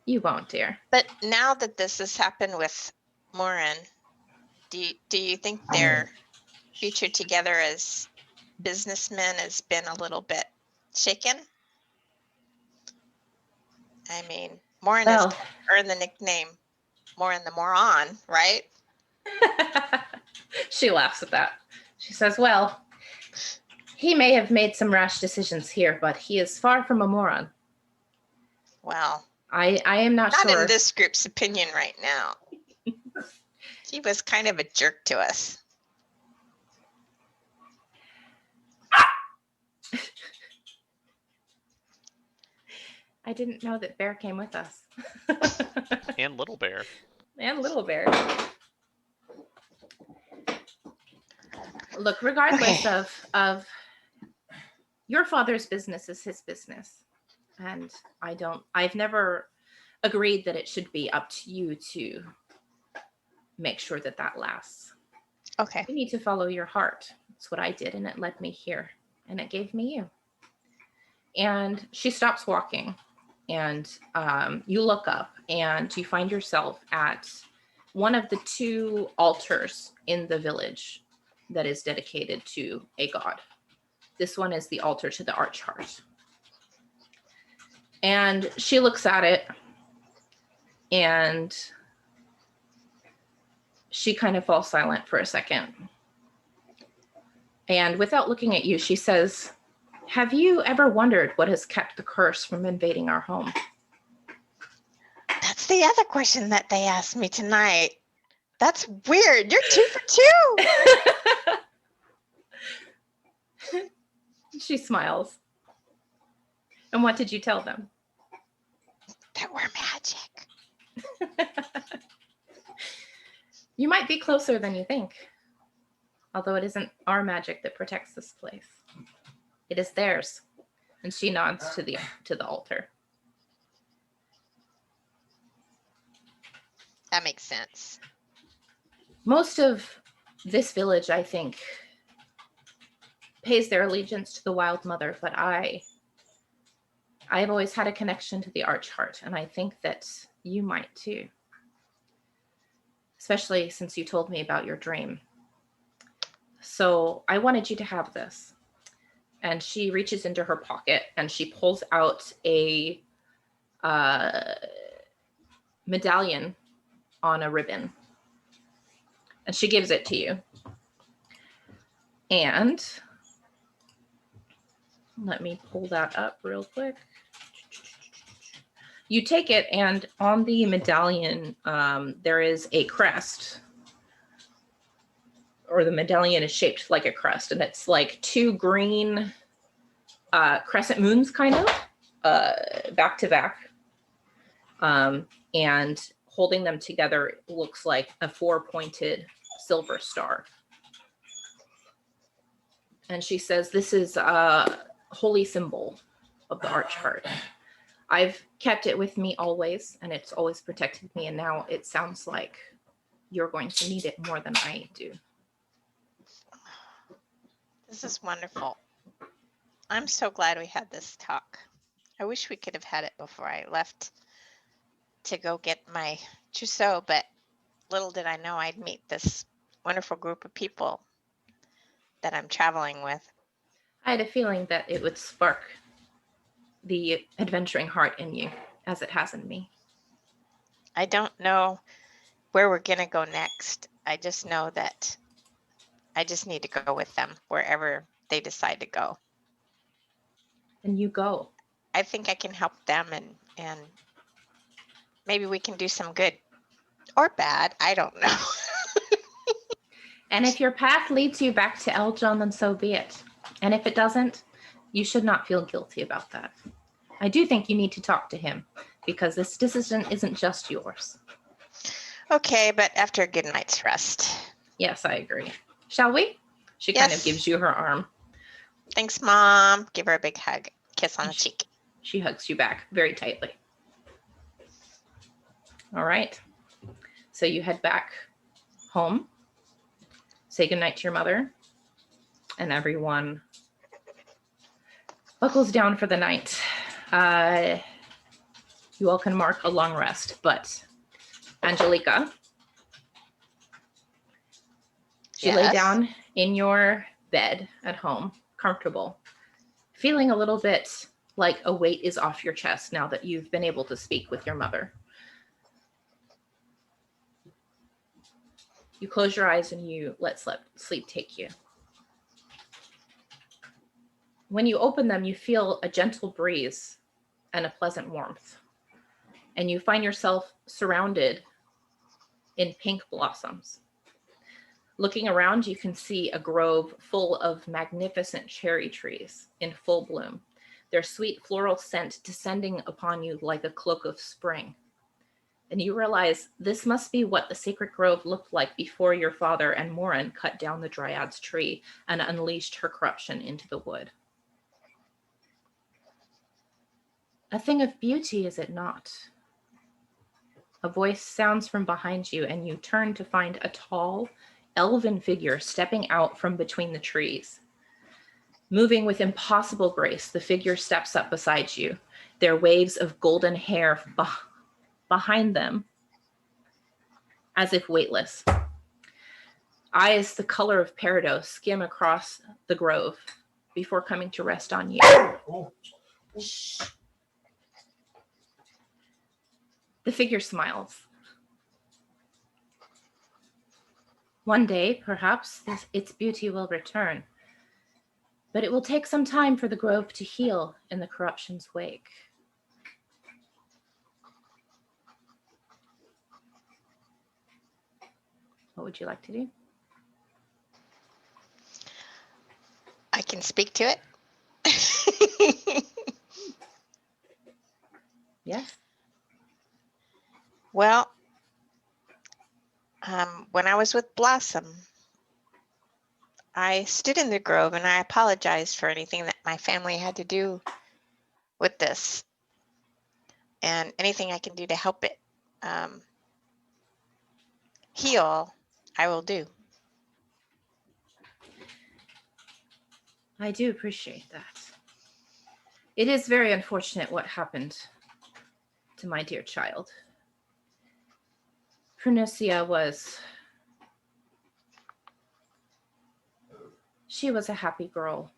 You won't, dear. But now that this has happened with Morin, do you think their future together as businessmen has been a little bit shaken? I mean, Morin has Well, earned the nickname Morin the Moron, right? she laughs at that. She says, well, he may have made some rash decisions here, but he is far from a moron. Well, I am not not sure. in this group's opinion right now. He was kind of a jerk to us. I didn't know that Bear came with us. And Little Bear. And Little Bear. Look, regardless Okay. of your father's business is his business. And I've never agreed that it should be up to you to make sure that that lasts. Okay. You need to follow your heart. That's what I did, and it led me here, and it gave me you. And she stops walking, and you look up, and you find yourself at one of the two altars in the village that is dedicated to a god. This one is the altar to the Archheart. And she looks at it, and she kind of falls silent for a second. And without looking at you, she says, have you ever wondered what has kept the curse from invading our home? That's the other question that they asked me tonight. That's weird. You're 2 for 2. She smiles. And what did you tell them? That we're magic. You might be closer than you think. Although it isn't our magic that protects this place. It is theirs. And she nods to the altar. That makes sense. Most of this village, I think, pays their allegiance to the Wild Mother, but I've always had a connection to the Archheart, and I think that you might too. Especially since you told me about your dream. So I wanted you to have this. And she reaches into her pocket and she pulls out a medallion on a ribbon. And she gives it to you. And let me pull that up real quick. You take it, and on the medallion, there is a crest. Or the medallion is shaped like a crest, and it's like two green crescent moons, kind of, back to back. And holding them together looks like a 4-pointed silver star. And she says, this is a holy symbol of the Archheart. I've kept it with me always, and it's always protected me, and now it sounds like you're going to need it more than I do. This is wonderful. I'm so glad we had this talk. I wish we could have had it before I left to go get my trousseau, but little did I know I'd meet this wonderful group of people that I'm traveling with. I had a feeling that it would spark the adventuring heart in you, as it has in me. I don't know where we're going to go next. I just know that I just need to go with them wherever they decide to go. And you go. I think I can help them, and maybe we can do some good or bad. I don't know. And if your path leads you back to Eljon, then so be it. And if it doesn't, You should not feel guilty about that. I do think you need to talk to him because this decision isn't just yours. Okay, but after a good night's rest. Yes, I agree. Shall we? She kind of Yes. gives you her arm. Thanks, Mom. Give her a big hug. Kiss on the cheek. She hugs you back very tightly. All right. So you head back home, say goodnight to your mother, and everyone buckles down for the night. You all can mark a long rest, but Angelica, you lay Yes. down in your bed at home, comfortable, feeling a little bit like a weight is off your chest now that you've been able to speak with your mother. You close your eyes and you let sleep take you. When you open them, you feel a gentle breeze and a pleasant warmth. And you find yourself surrounded in pink blossoms. Looking around, you can see a grove full of magnificent cherry trees in full bloom, their sweet floral scent descending upon you like a cloak of spring. And you realize this must be what the sacred grove looked like before your father and Morin cut down the dryad's tree and unleashed her corruption into the wood. A thing of beauty, is it not? A voice sounds from behind you, and you turn to find a tall, elven figure stepping out from between the trees. Moving with impossible grace, the figure steps up beside you, their waves of golden hair behind them, as if weightless. Eyes the color of peridot skim across the grove before coming to rest on you. Shh. The figure smiles. One day, perhaps, its beauty will return, but it will take some time for the grove to heal in the corruption's wake. What would you like to do? I can speak to it. Yes. Well, when I was with Blossom, I stood in the grove and I apologized for anything that my family had to do with this, and anything I can do to help it heal, I will do. I do appreciate that. It is very unfortunate what happened to my dear child. Prunecia she was a happy girl,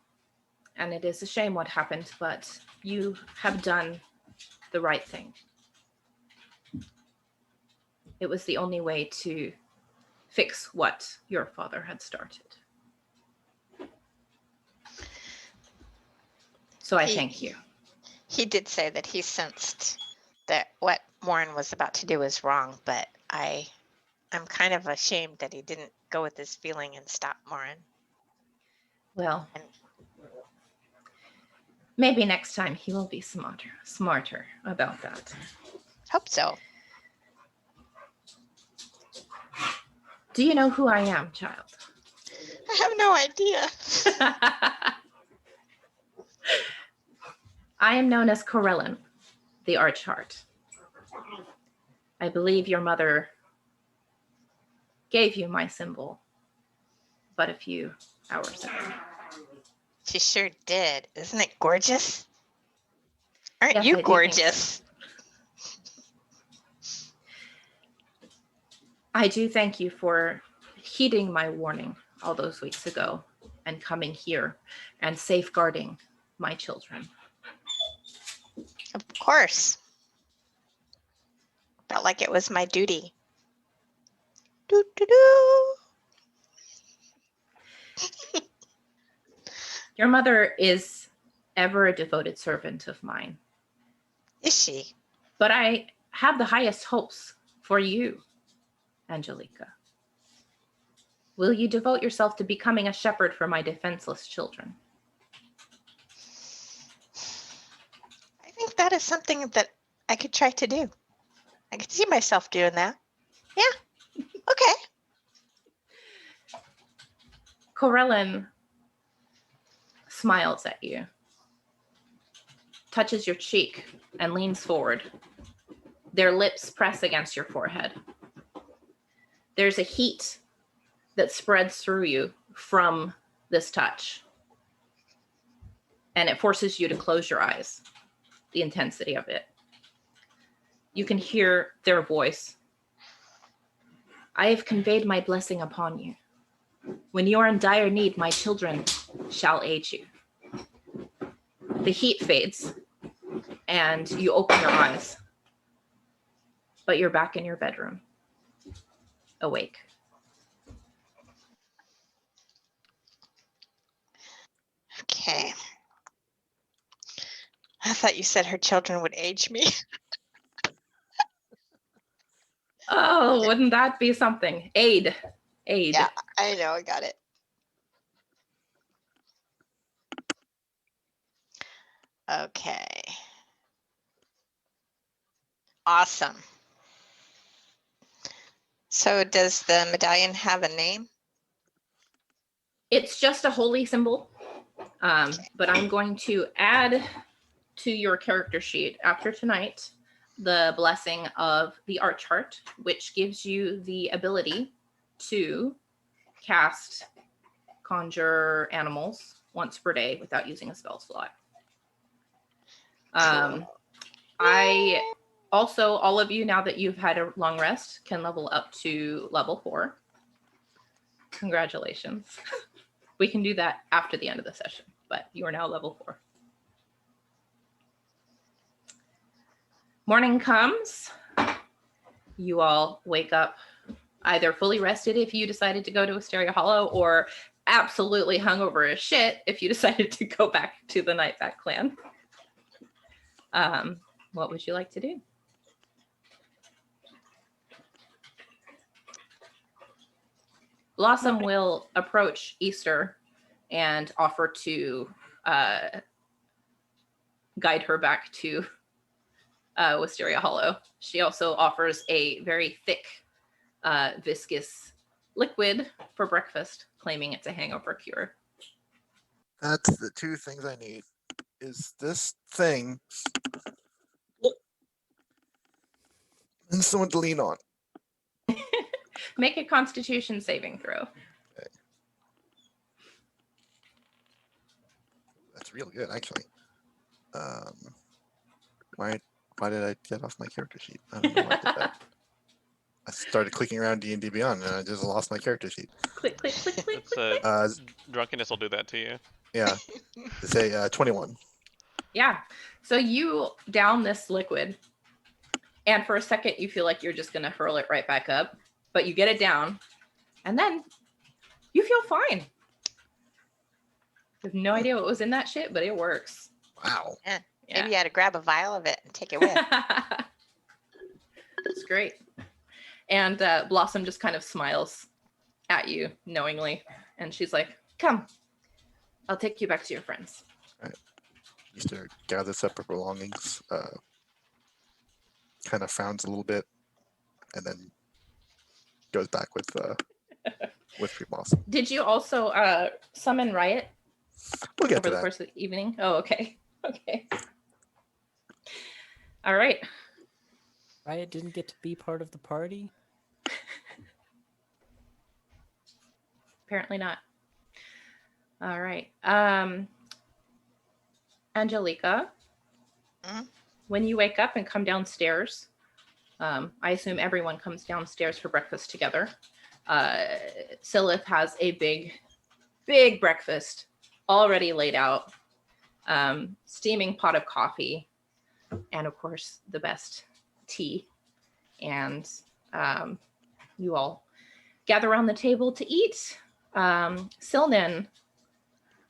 and it is a shame what happened, but you have done the right thing. It was the only way to fix what your father had started. So I thank you. He did say that he sensed that what Morin was about to do was wrong, but I'm kind of ashamed that he didn't go with his feeling and stop Morin. Well, maybe next time he will be smarter about that. Hope so. Do you know who I am, child? I have no idea. I am known as Corellin, the Archheart. I believe your mother gave you my symbol but a few hours ago. She sure did. Isn't it gorgeous? Aren't Yes, you I do think so. gorgeous? I do thank you for heeding my warning all those weeks ago and coming here and safeguarding my children. Of course. Felt like it was my duty. Doo, doo, doo. Your mother is ever a devoted servant of mine, Is she? but I have the highest hopes for you, Angelica. Will you devote yourself to becoming a shepherd for my defenseless children? that is something that I could try to do. I could see myself doing that. Yeah. Okay. Corellin smiles at you, touches your cheek, and leans forward. Their lips press against your forehead. There's a heat that spreads through you from this touch, and it forces you to close your eyes, the intensity of it. You can hear their voice. I have conveyed my blessing upon you. When you are in dire need, my children shall aid you. The heat fades, and you open your eyes, but you're back in your bedroom, awake. Okay. I thought you said her children would age me. Oh, wouldn't that be something? Aid. Yeah, I know. I got it. Okay. Awesome. So does the medallion have a name? It's just a holy symbol, but I'm going to add to your character sheet after tonight the blessing of the Arch Heart, which gives you the ability to cast conjure animals once per day without using a spell slot. I also, all of you, now that you've had a long rest, can level up to level 4. Congratulations. We can do that after the end of the session, but you are now level 4. Morning comes. You all wake up either fully rested if you decided to go to Asteria Hollow, or absolutely hungover as shit if you decided to go back to the Nightback clan. What would you like to do? Blossom will approach Easter and offer to guide her back to Wisteria Hollow. She also offers a very thick, viscous liquid for breakfast, claiming it's a hangover cure. That's the two things I need. Is this thing and someone to lean on. Make a Constitution saving throw. Okay. That's real good, actually. Why did I get off my character sheet? I don't know why I did that. I started clicking around D&D Beyond, and I just lost my character sheet. Click, click, click, click. It's drunkenness will do that to you. Yeah, it's a 21. Yeah. So you down this liquid, and for a second you feel like you're just going to hurl it right back up, but you get it down, and then you feel fine. You have no idea what was in that shit, but it works. Wow. Yeah. Maybe you had to grab a vial of it and take it with. It's great. And Blossom just kind of smiles at you knowingly, and she's like, "Come, I'll take you back to your friends." Right. Easter gathers up her belongings, kind of frowns a little bit, and then goes back with Blossom. Did you also summon Riot We'll get over to the that. course of the evening? Oh, okay. Okay. All right. Riot didn't get to be part of the party. Apparently not. All right. Angelica, Mhm. when you wake up and come downstairs, I assume everyone comes downstairs for breakfast together. Silith has a big breakfast already laid out, steaming pot of coffee, and of course the best tea. And you all gather around the table to eat. Silnan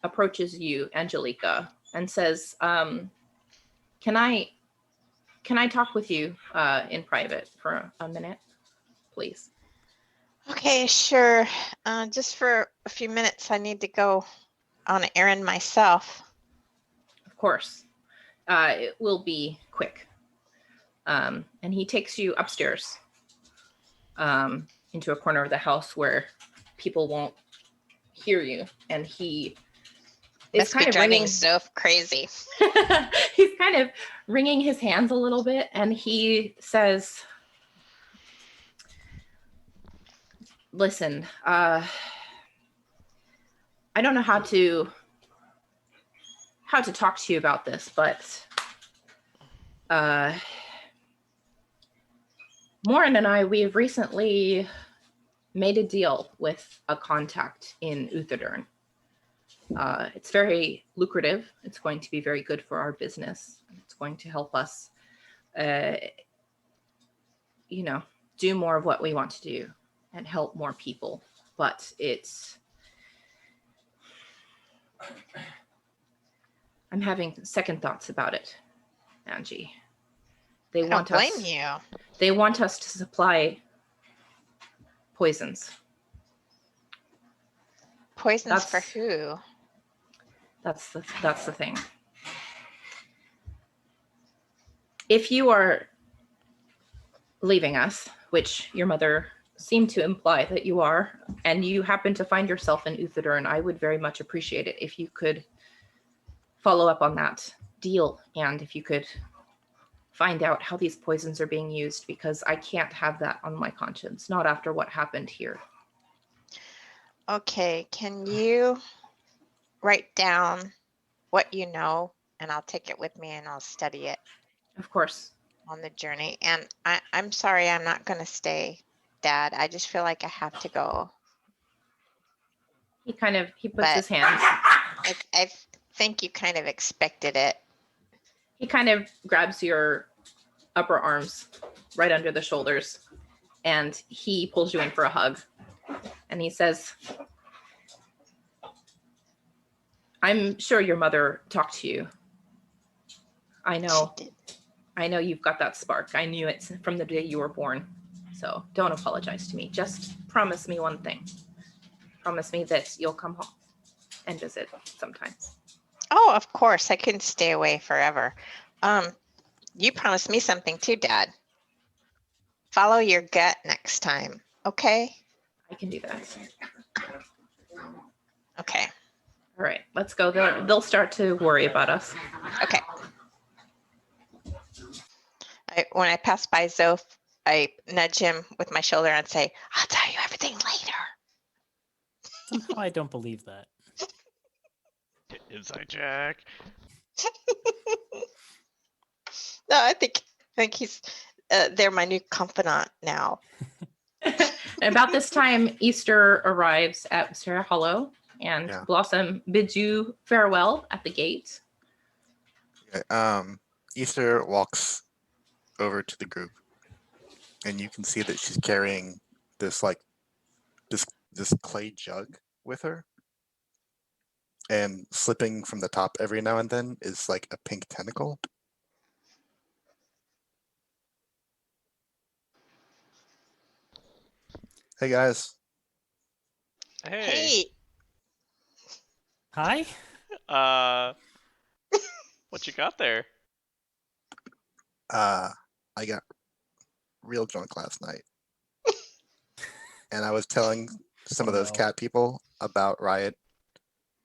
approaches you, Angelica, and says, can I talk with you in private for a minute, please? Okay, sure. Just for a few minutes, I need to go on an errand myself. Of course. It will be quick. And he takes you upstairs into a corner of the house where people won't hear you. And he is Must kind be of driving ringing. Zoph crazy. He's kind of wringing his hands a little bit, and he says, listen, I don't know how to talk to you about this, but Morin and I, we've recently made a deal with a contact in Uthadurn. It's very lucrative. It's going to be very good for our business. It's going to help us, do more of what we want to do and help more people. But I'm having second thoughts about it, Angie. I don't blame you. They want us to supply poisons. Poisons for who? That's the thing. If you are leaving us, which your mother seemed to imply that you are, and you happen to find yourself in Uthadurn, I would very much appreciate it if you could follow up on that deal, and if you could find out how these poisons are being used, because I can't have that on my conscience, not after what happened here. Okay, can you write down what you know, and I'll take it with me and I'll study it. Of course. On the journey. And I'm sorry, I'm not going to stay, Dad. I just feel like I have to go. He puts his hands. I think you kind of expected it. He kind of grabs your upper arms right under the shoulders, and he pulls you in for a hug. And he says, I'm sure your mother talked to you. I know you've got that spark. I knew it from the day you were born. So don't apologize to me. Just promise me one thing. Promise me that you'll come home and visit sometime. Oh, of course. I couldn't stay away forever. You promised me something too, Dad. Follow your gut next time, okay? I can do that. Okay. All right, let's go. They'll start to worry about us. Okay. When I pass by Zoph, I nudge him with my shoulder and say, I'll tell you everything later. Somehow I don't believe that. Inside Jack. No, I think he's they're my new confidant now. About this time, Easter arrives at Sarah Hollow, and Blossom bids you farewell at the gate. Okay, Easter walks over to the group, and you can see that she's carrying this this clay jug with her, and slipping from the top every now and then is like a pink tentacle. Hey guys. Hey. Hi. What you got there? I got real drunk last night, and I was telling some of those cat people about Riot,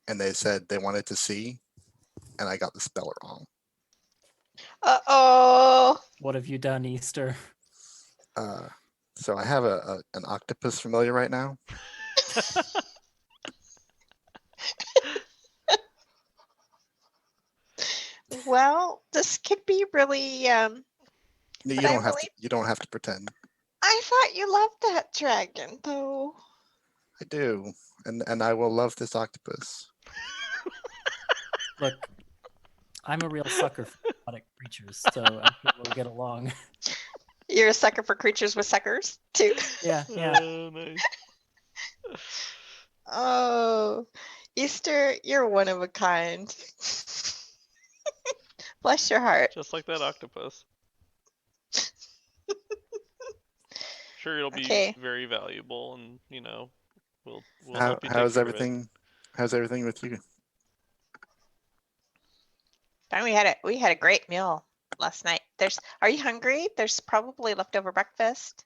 and they said they wanted to see, and I got the spell wrong. Uh-oh. What have you done, Easter? So I have an octopus familiar right now. Well, this could be really You don't have to pretend. I thought you loved that dragon, though. I do, and I will love this octopus. Look, I'm a real sucker for aquatic creatures, so I'm sure we'll get along. You're a sucker for creatures with suckers, too. Yeah. Nice. Oh, Easter, you're one of a kind. Bless your heart. Just like that octopus. Sure, it'll be very valuable, and we'll help you take care of it. How's everything with you? And we had a great meal last night. Are you hungry? There's probably leftover breakfast.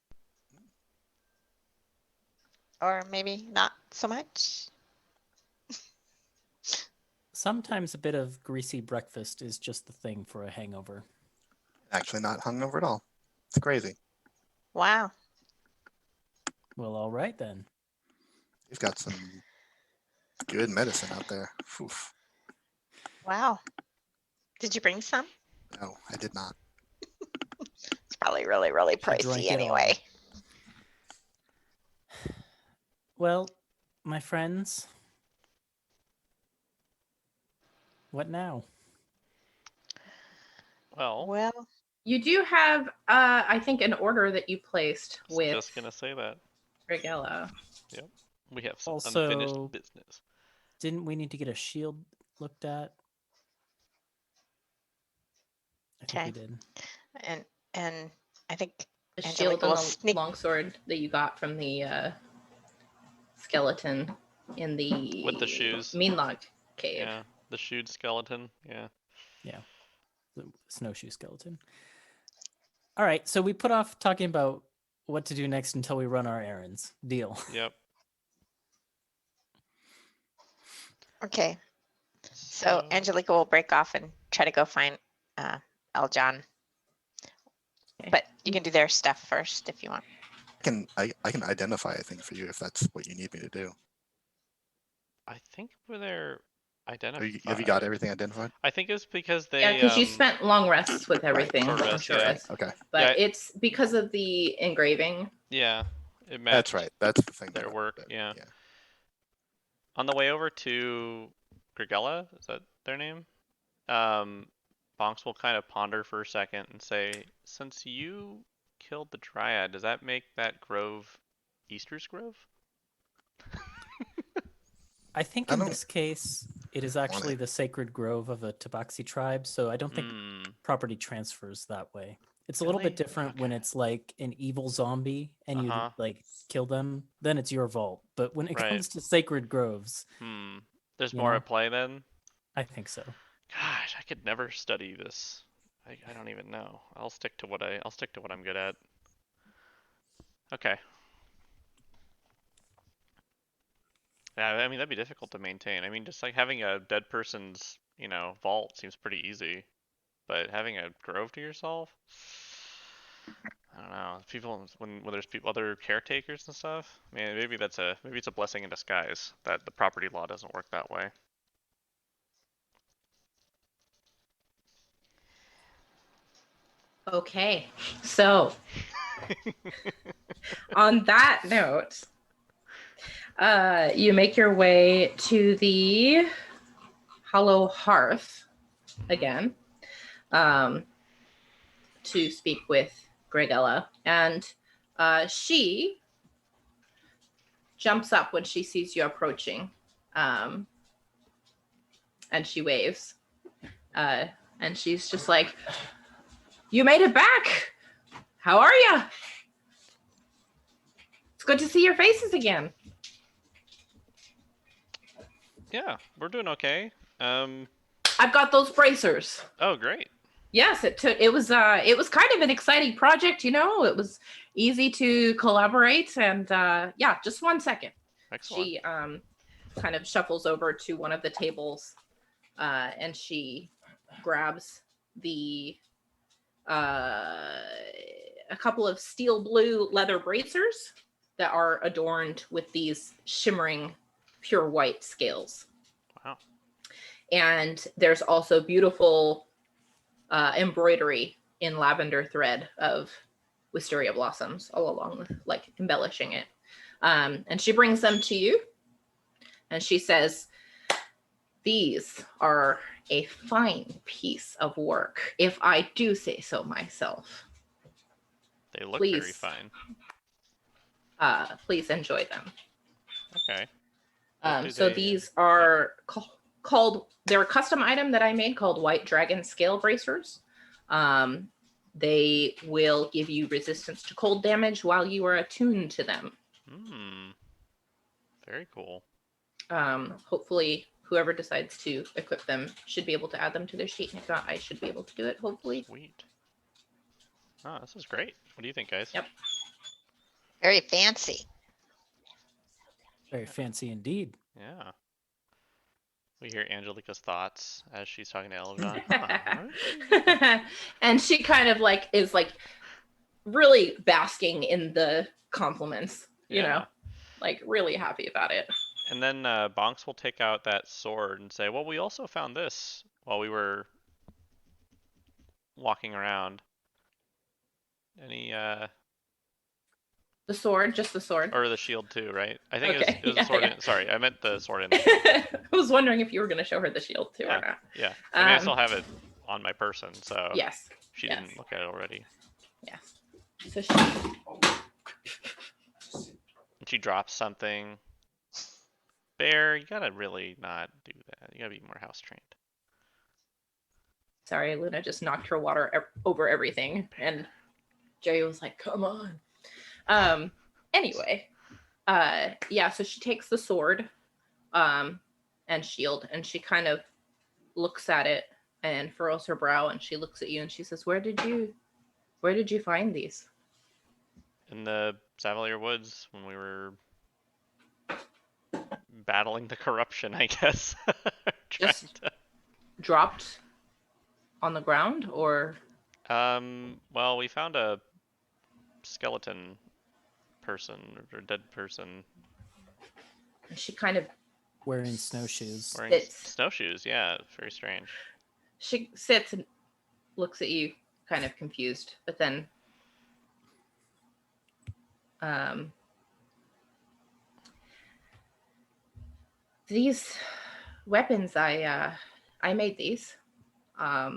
Or maybe not so much. Sometimes a bit of greasy breakfast is just the thing for a hangover. Actually, not hungover at all. It's crazy. Wow. Well, all right then. You've got some good medicine out there. Oof. Wow. Did you bring some? No, I did not. It's probably really, really She drank pricey it all. anyway. Well, my friends, what now? Well, Well, You do have, I think, an order that you placed I was with just gonna say that. Brigella. We have some Also- unfinished business. Didn't we need to get a shield looked at? I think we Okay. did. and I think The Angelica shield and will the sneak- longsword that you got from the skeleton in the With the shoes. mean log cave. Yeah, the shoed skeleton. Yeah. The snowshoe skeleton. All right, so we put off talking about what to do next until we run our errands. Deal. Yep. Okay. So Angelica will break off and try to go find Eljon. Okay. But you can do their stuff first if you want. I can identify a thing for you if that's what you need me to do. I think they're Have identified. you got everything identified? I think it's because they. Yeah, because you spent long rests with everything. short or rest, short yeah. rest. Okay, But Yeah. it's because of the engraving. Yeah. It matched that's right. That's the thing. their that- work. that- Yeah. On the way over to Grigella, is that their name? Bonks will kind of ponder for a second and say, since you killed the Dryad, does that make that grove Easter's Grove? I think I in don't this case, it is want actually it. the sacred grove of a Tabaxi tribe, so I don't think Hmm. property transfers that way. It's a little Really? bit different when Okay. it's like an evil zombie and you Uh-huh. like kill them, then it's your vault. But when it Right. comes to sacred groves, There's You more know? at play then? I think so. Gosh, I could never study this. I don't even know. I'll stick to what I'm good at. Okay. Yeah, I mean that'd be difficult to maintain. I mean just like having a dead person's, vault seems pretty easy. But having a grove to yourself? I don't know. People when there's people other caretakers and stuff, man, maybe it's a blessing in disguise that the property law doesn't work that way. Okay, so on that note, you make your way to the Hollow Hearth again to speak with Grigella, and she jumps up when she sees you approaching, and she waves, and she's just like, "You made it back. How are you? It's good to see your faces again." Yeah, we're doing okay. I've got those bracers. Oh great. Yes, it was kind of an exciting project, It was easy to collaborate, and yeah, just 1 second. Excellent. She kind of shuffles over to one of the tables, and she grabs a couple of steel blue leather bracers that are adorned with these shimmering pure white scales. Wow. And there's also beautiful embroidery in lavender thread of wisteria blossoms all along with like embellishing it. And she brings them to you and she says, "These are a fine piece of work, if I do say so myself. They look very Please. fine. Please enjoy them." Okay. What do So they- these are called, they're a custom item that I made called White Dragon Scale Bracers. They will give you resistance to cold damage while you are attuned to them. Very cool. Hopefully whoever decides to equip them should be able to add them to their sheet, and if not, I should be able to do it, hopefully. Sweet. Oh, this is great. What do you think, guys? Yep. Very fancy. Very fancy indeed. Yeah. We hear Angelica's thoughts as she's talking to Elvon. Huh, And she kind of like is like really basking in the compliments, you know, like really happy about it. And then Bonks will take out that sword and say, well, we also found this while we were walking around. Any, The sword, just the sword. or the shield too, right? I think Okay, it was yeah, the sword. yeah. Sorry, I meant the sword in. I was wondering if you were going to show her the shield too or not. Yeah. I mean, I Um, still have it on my person, so Yes. she yes. didn't look at it already. Yes. So she, And she drops something. Bear, you gotta really not do that. You gotta be more house trained. sorry, Luna just knocked her water over everything, and Jay was like, "Come on." Anyway, yeah. So she takes the sword, and shield, and she kind of looks at it and furrows her brow, and she looks at you and she says, "Where did you find these?" In the Savalier Woods when we were battling the corruption, I guess. Just dropped on the ground, or Well, we found a skeleton person or dead person she kind of Wearing snowshoes. wearing It's- snowshoes. Yeah, very strange. she sits and looks at you, kind of confused, but then these weapons, I made these. I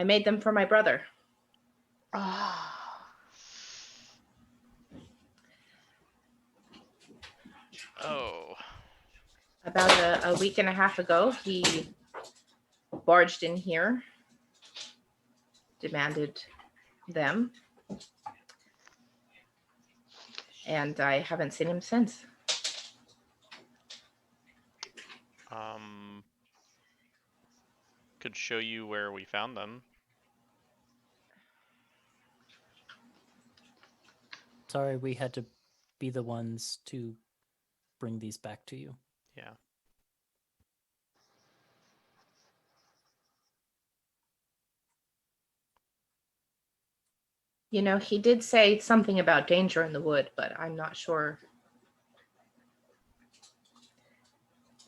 made them for my brother. Oh, Oh. About a week and a half ago, he barged in here, demanded them, and I haven't seen him since. Could show you where we found them. Sorry, we had to be the ones to bring these back to you. Yeah. You know, he did say something about danger in the wood, but I'm not sure.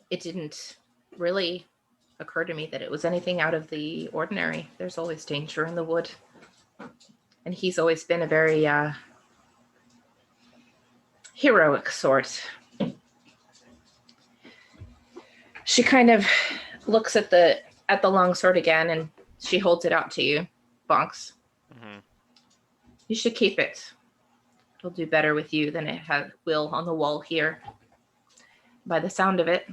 It didn't really occur to me that it was anything out of the ordinary. There's always danger in the wood. And he's always been a very heroic sort. She kind of looks at the long sword again, and she holds it out to you, Bonks. Mm-hmm. You should keep it. It'll do better with you than it will on the wall here. By the sound of it,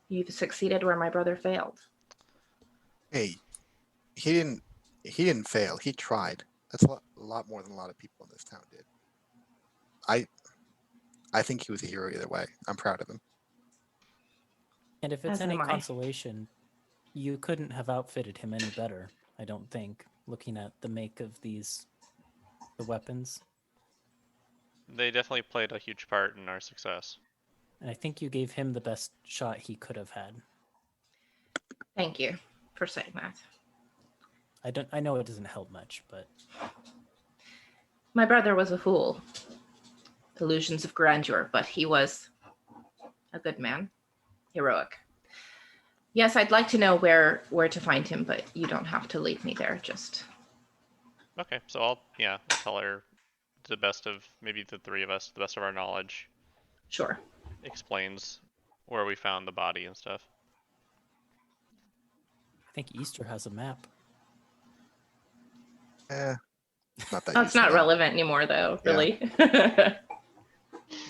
you've succeeded where my brother failed. Hey, he didn't fail. He tried. That's a lot more than a lot of people in this town did. I think he was a hero either way. I'm proud of him. And if it's As any am I. consolation, you couldn't have outfitted him any better, I don't think, looking at the make of the weapons. They definitely played a huge part in our success. And I think you gave him the best shot he could have had. Thank you for saying that. I know it doesn't help much, but My brother was a fool. Illusions of grandeur, but he was a good man. Heroic. Yes, I'd like to know where to find him, but you don't have to lead me there. Just Okay, so I'll tell her to the best of maybe the three of us, the best of our knowledge, sure. explains where we found the body and stuff. I think Easter has a map. Not that. Oh, it's not relevant anymore, though. Yeah. Really.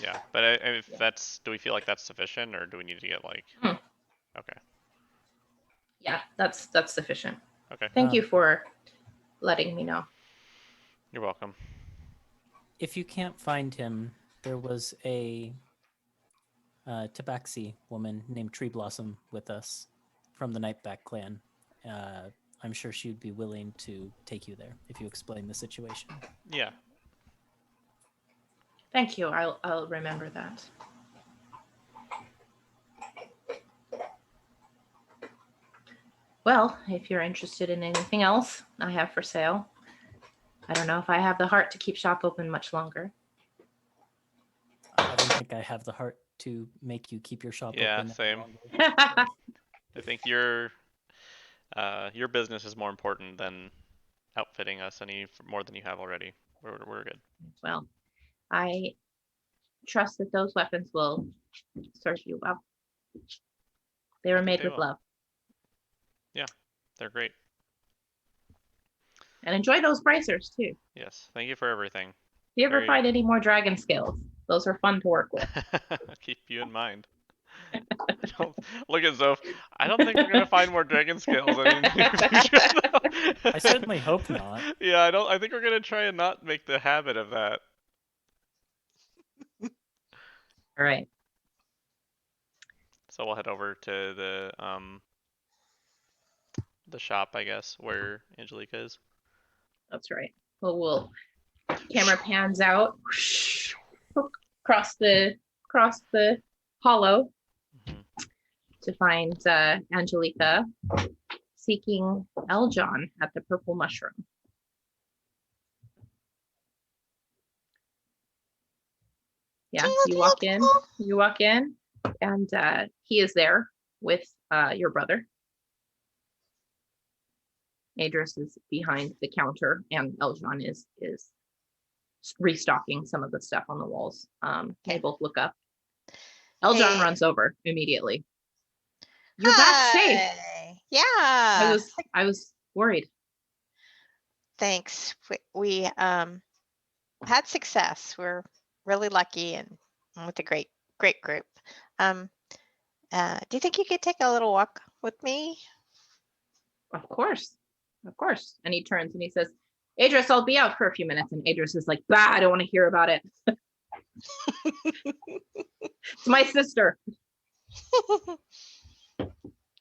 Yeah, but if that's, do we feel like that's sufficient, or do we need to get like? Hmm. Okay. Yeah, that's sufficient. Okay. Thank you for letting me know. You're welcome. If you can't find him, there was a tabaxi woman named Tree Blossom with us from the Nightback clan. I'm sure she'd be willing to take you there if you explain the situation. Yeah. Thank you. I'll remember that. Well, if you're interested in anything else I have for sale, I don't know if I have the heart to keep shop open much longer. I don't think I have the heart to make you keep your shop Yeah, open. same. Well, I think your business is more important than outfitting us more than you have already. We're good. I trust that those weapons will serve you well. They I were think made they with will. love. They're great. And enjoy those bracers too. Yes. Thank you for everything. If you ever Very- find any more dragon scales, those are fun to work with. Keep you in mind. Look at Zoph. I don't think we're gonna find more dragon scales in the near future, though. I certainly hope not. Yeah, I don't. I think we're gonna try and not make the habit of that. All right. So we'll head over to the shop, I guess, where Angelica is. That's right. Well, camera pans out across the hollow Mhm. to find Angelica seeking Eljon at the purple mushroom. Yeah, you walk in, and he is there with your brother. Adris is behind the counter, and Eljon is restocking some of the stuff on the walls. They both look up. Eljon Hey. runs over immediately. You're back safe. Hi. Yeah. I was worried. Thanks. We had success. We're really lucky and with a great group. Do you think you could take a little walk with me? Of course. And he turns and he says, Adris, I'll be out for a few minutes. And Adris is like, bah, I don't want to hear about it. It's my sister.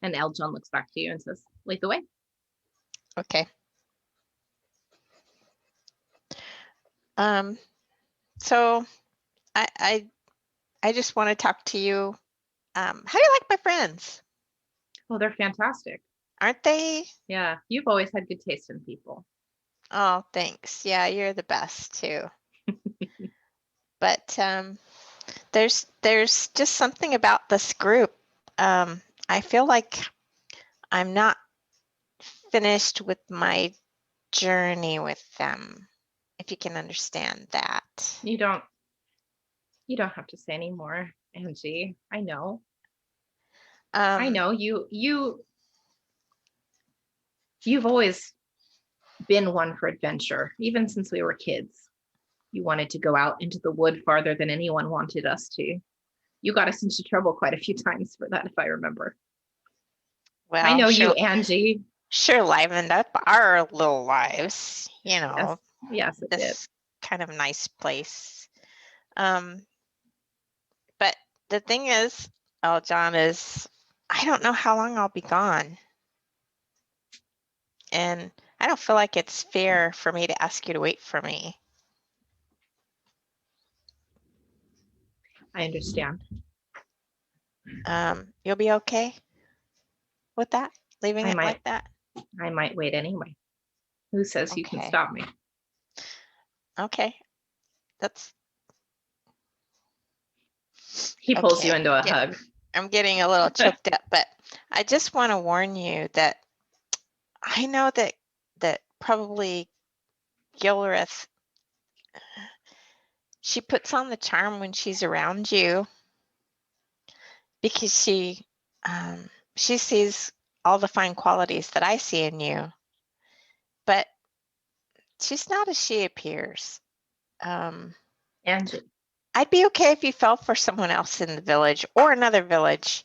And Eljon looks back to you and says, lead the way. Okay. So I just want to talk to you. How do you like my friends? Oh, they're fantastic. Aren't they? Yeah, you've always had good taste in people. Oh, thanks. Yeah, you're the best too. But there's just something about this group. I feel like I'm not finished with my journey with them, if you can understand that. You don't have to say any more, Angie. I know. I know you've always been one for adventure, even since we were kids. You wanted to go out into the wood farther than anyone wanted us to. You got us into trouble quite a few times for that, if I remember. Well, I know sure, you, Angie. Sure livened up our little lives, you know. Yes, it did. This kind of nice place. But the thing is, Eljon, is I don't know how long I'll be gone. And I don't feel like it's fair for me to ask you to wait for me. I understand. You'll be okay with that? Leaving I it might. like that? I might wait anyway. Who says you can Okay. stop me? Okay. He pulls Okay. you into a hug. I'm getting a little choked up, but I just want to warn you that I know that probably Gilreth, she puts on the charm when she's around you because she sees all the fine qualities that I see in you, but she's not as she appears. Angie. I'd be okay if you fell for someone else in the village or another village,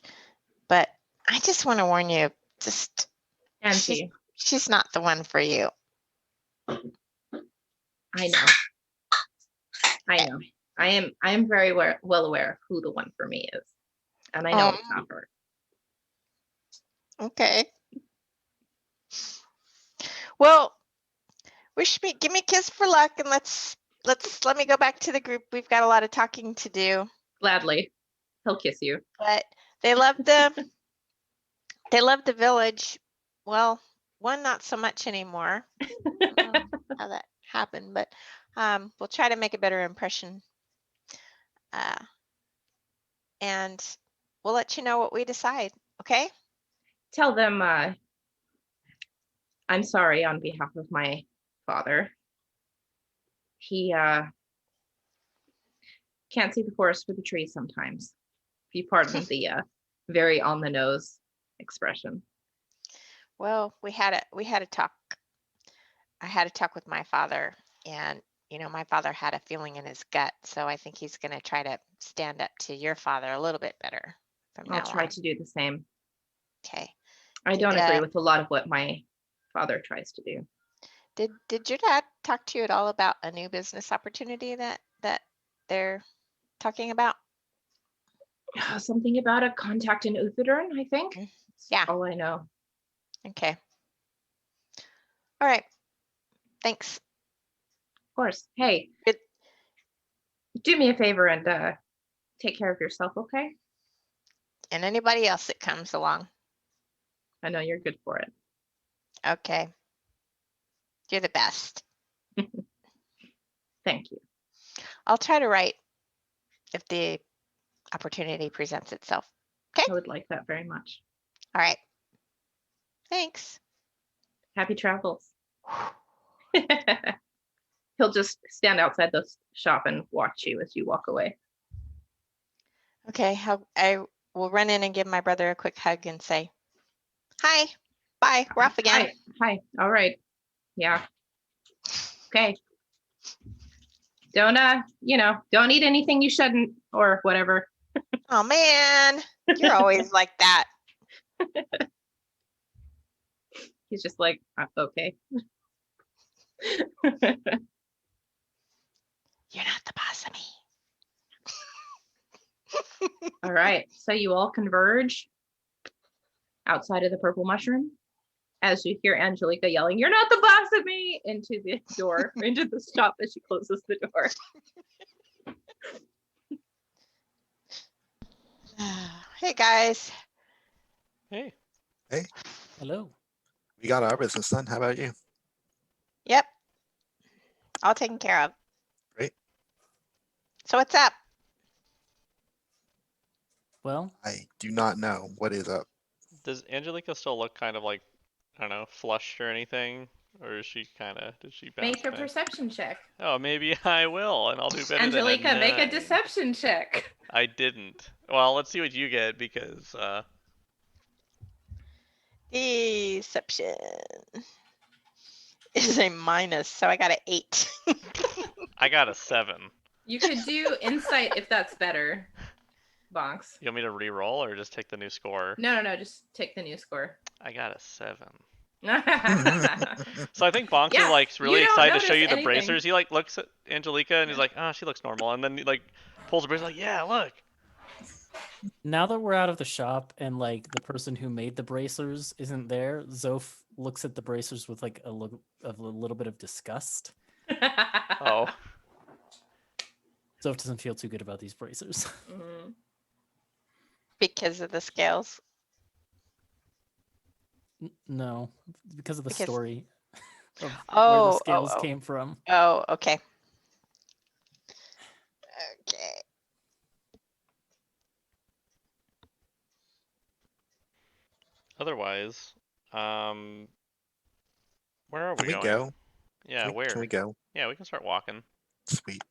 but I just want to warn you, just Angie. she's not the one for you. I know. I am very well aware of who the one for me is. And I know Oh. it's not her. Okay. Well, wish me, give me a kiss for luck, and let me go back to the group. We've got a lot of talking to do. Gladly. He'll kiss you. But they love the village. Well, one not so much anymore. I don't know how that happened, but we'll try to make a better impression. And we'll let you know what we decide. Okay? Tell them I'm sorry on behalf of my father. He can't see the forest for the trees sometimes. If you pardon the very on the nose expression. Well, we had a talk. I had a talk with my father, and my father had a feeling in his gut, so I think he's going to try to stand up to your father a little bit better from now I'll try on. to do the same. Okay. I don't agree with a lot of what my father tries to do. Did your dad talk to you at all about a new business opportunity that they're talking about? Something about a contact in Uthadern, I think. Yeah. All I know. Okay. All right. Thanks. Of course. Hey, Good. do me a favor and take care of yourself, okay? And anybody else that comes along. I know you're good for it. Okay. You're the best. Thank you. I'll try to write if the opportunity presents itself. Okay. I would like that very much. All right. Thanks. Happy travels. He'll just stand outside the shop and watch you as you walk away. Okay. I will run in and give my brother a quick hug and say, hi, bye, we're off again. Hi. All right. Yeah. Okay. Don't don't eat anything you shouldn't or whatever. Oh man, you're always like that. He's just like, okay. You're not the boss of me. All right. So you all converge outside of the purple mushroom as you hear Angelica yelling, "You're not the boss of me!" into the door, into the shop as she closes the door. Hey guys. Hey. Hey, Hello. we got our business done. How about you? Yep. All taken care of. Great. So what's up? Well, I do not know what is up. Does Angelica still look kind of like, I don't know, flushed or anything? Or is she kind of, did she bounce Make a back? perception check. Oh, maybe I will, and I'll do better Angelica, than a make a 9. deception check. I didn't. Well, let's see what you get, because Deception is a minus, so I got an 8. I got a 7. You could do insight if that's better. Bonks. You want me to re-roll or just take the new score? No, just take the new score. I got a 7. Yeah, So I think Bonks is like you really don't excited to show notice you the anything. bracers. He like looks at Angelica and he's like, "Oh, she looks normal." And then he like pulls the bracer, like, "Yeah, look." now that we're out of the shop and like the person who made the bracers isn't there, Zoph looks at the bracers with like a little bit of disgust. Oh, Zoph doesn't feel too good about these bracers. Mhm. Because of the scales. No, because of the Because- story of where the Oh, scales came from. Oh, okay. Okay. otherwise, where are Can we we going? go? Yeah, where? Can we go? Yeah, we can start walking. Sweet.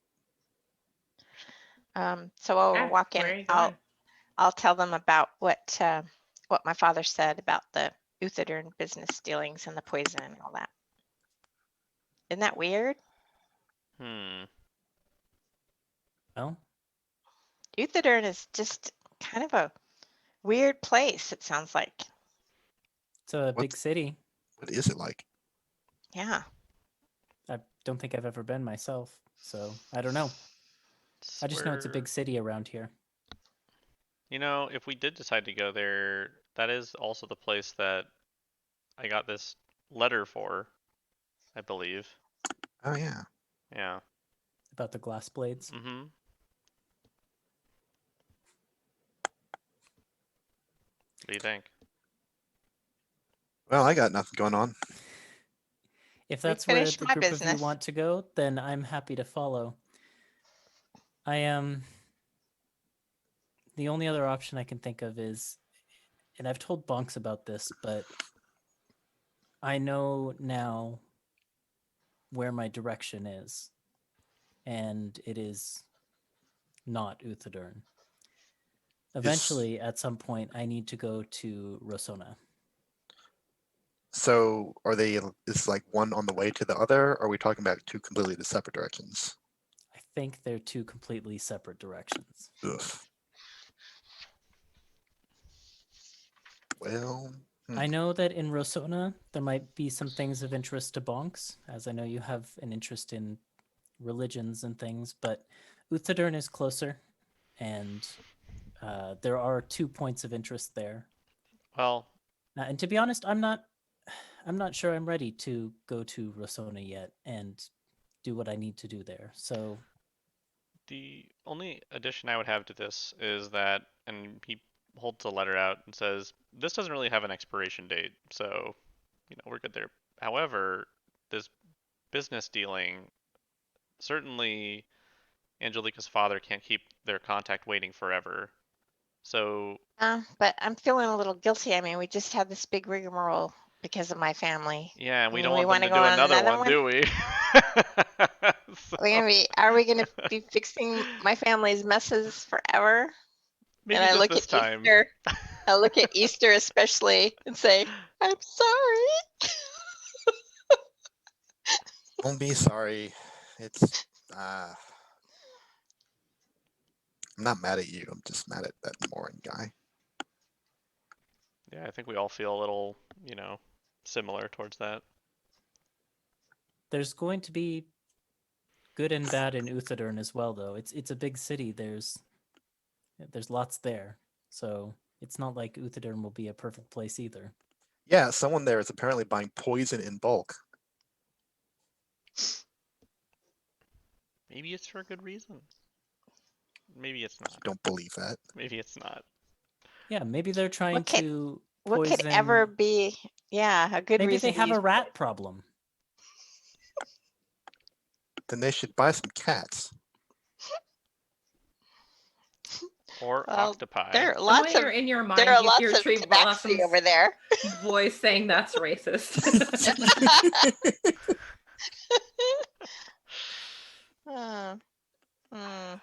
So while Yeah, we're walking, where are you going? I'll tell them about what my father said about the Uthadern business dealings and the poison and all that. Isn't that weird? Well, Uthadern is just kind of a weird place, it sounds like. it's a big What's- city. What is it like? Yeah. I don't think I've ever been myself, so I don't know. I just know it's a big city around here. You know, if we did decide to go there, that is also the place that I got this letter for, I believe. Oh yeah. Yeah. About the glass blades. Mm-hmm. What do you think? Well, I got nothing going on. If We that's where finished the my group of you business. want to go, then I'm happy to follow. I am. The only other option I can think of is, and I've told Bonks about this, but I know now where my direction is, and it is not Uthadurn. Eventually, at some point, I need to go to Rosona. So are they? Is like one on the way to the other? Or are we talking about two completely separate directions? I think they're two completely separate directions. Ugh. Well, I know that in Rosona, there might be some things of interest to Bonks, as I know you have an interest in religions and things, but Uthadurn is closer, and there are 2 points of interest there. Well, And to be honest, I'm not sure I'm ready to go to Rosona yet and do what I need to do there. So the only addition I would have to this is that, and he holds the letter out and says, this doesn't really have an expiration date, so, you know, we're good there. However, this business dealing, certainly Angelica's father can't keep their contact waiting forever. So, But I'm feeling a little guilty. I mean, we just had this big rigmarole because of my family. yeah, and we I don't mean, we want them wanna to go do on another another one, one? do we? Are we gonna be fixing my family's messes forever? Maybe And I just look this at time. Easter. I look at Easter especially and say, I'm sorry. don't be sorry. It's I'm not mad at you. I'm just mad at that Morin guy. Yeah, I think we all feel a little, you know, similar towards that. there's going to be good and bad in Uthadurn as well, though. It's a big city. There's lots there, so it's not like Uthadurn will be a perfect place either. Yeah, someone there is apparently buying poison in bulk. Maybe it's for a good reason. Maybe it's not. Don't believe that. Maybe it's not. Yeah, maybe they're trying What could- to What poison. could ever be, a good Maybe reason they to have use a rat problem. Then they should buy some cats. Or Well, octopi. there are Somewhere lots of in your mind, there are you lots hear of Tree tabaxi Blossom's over there. voice saying that's racist. Uh, hmm.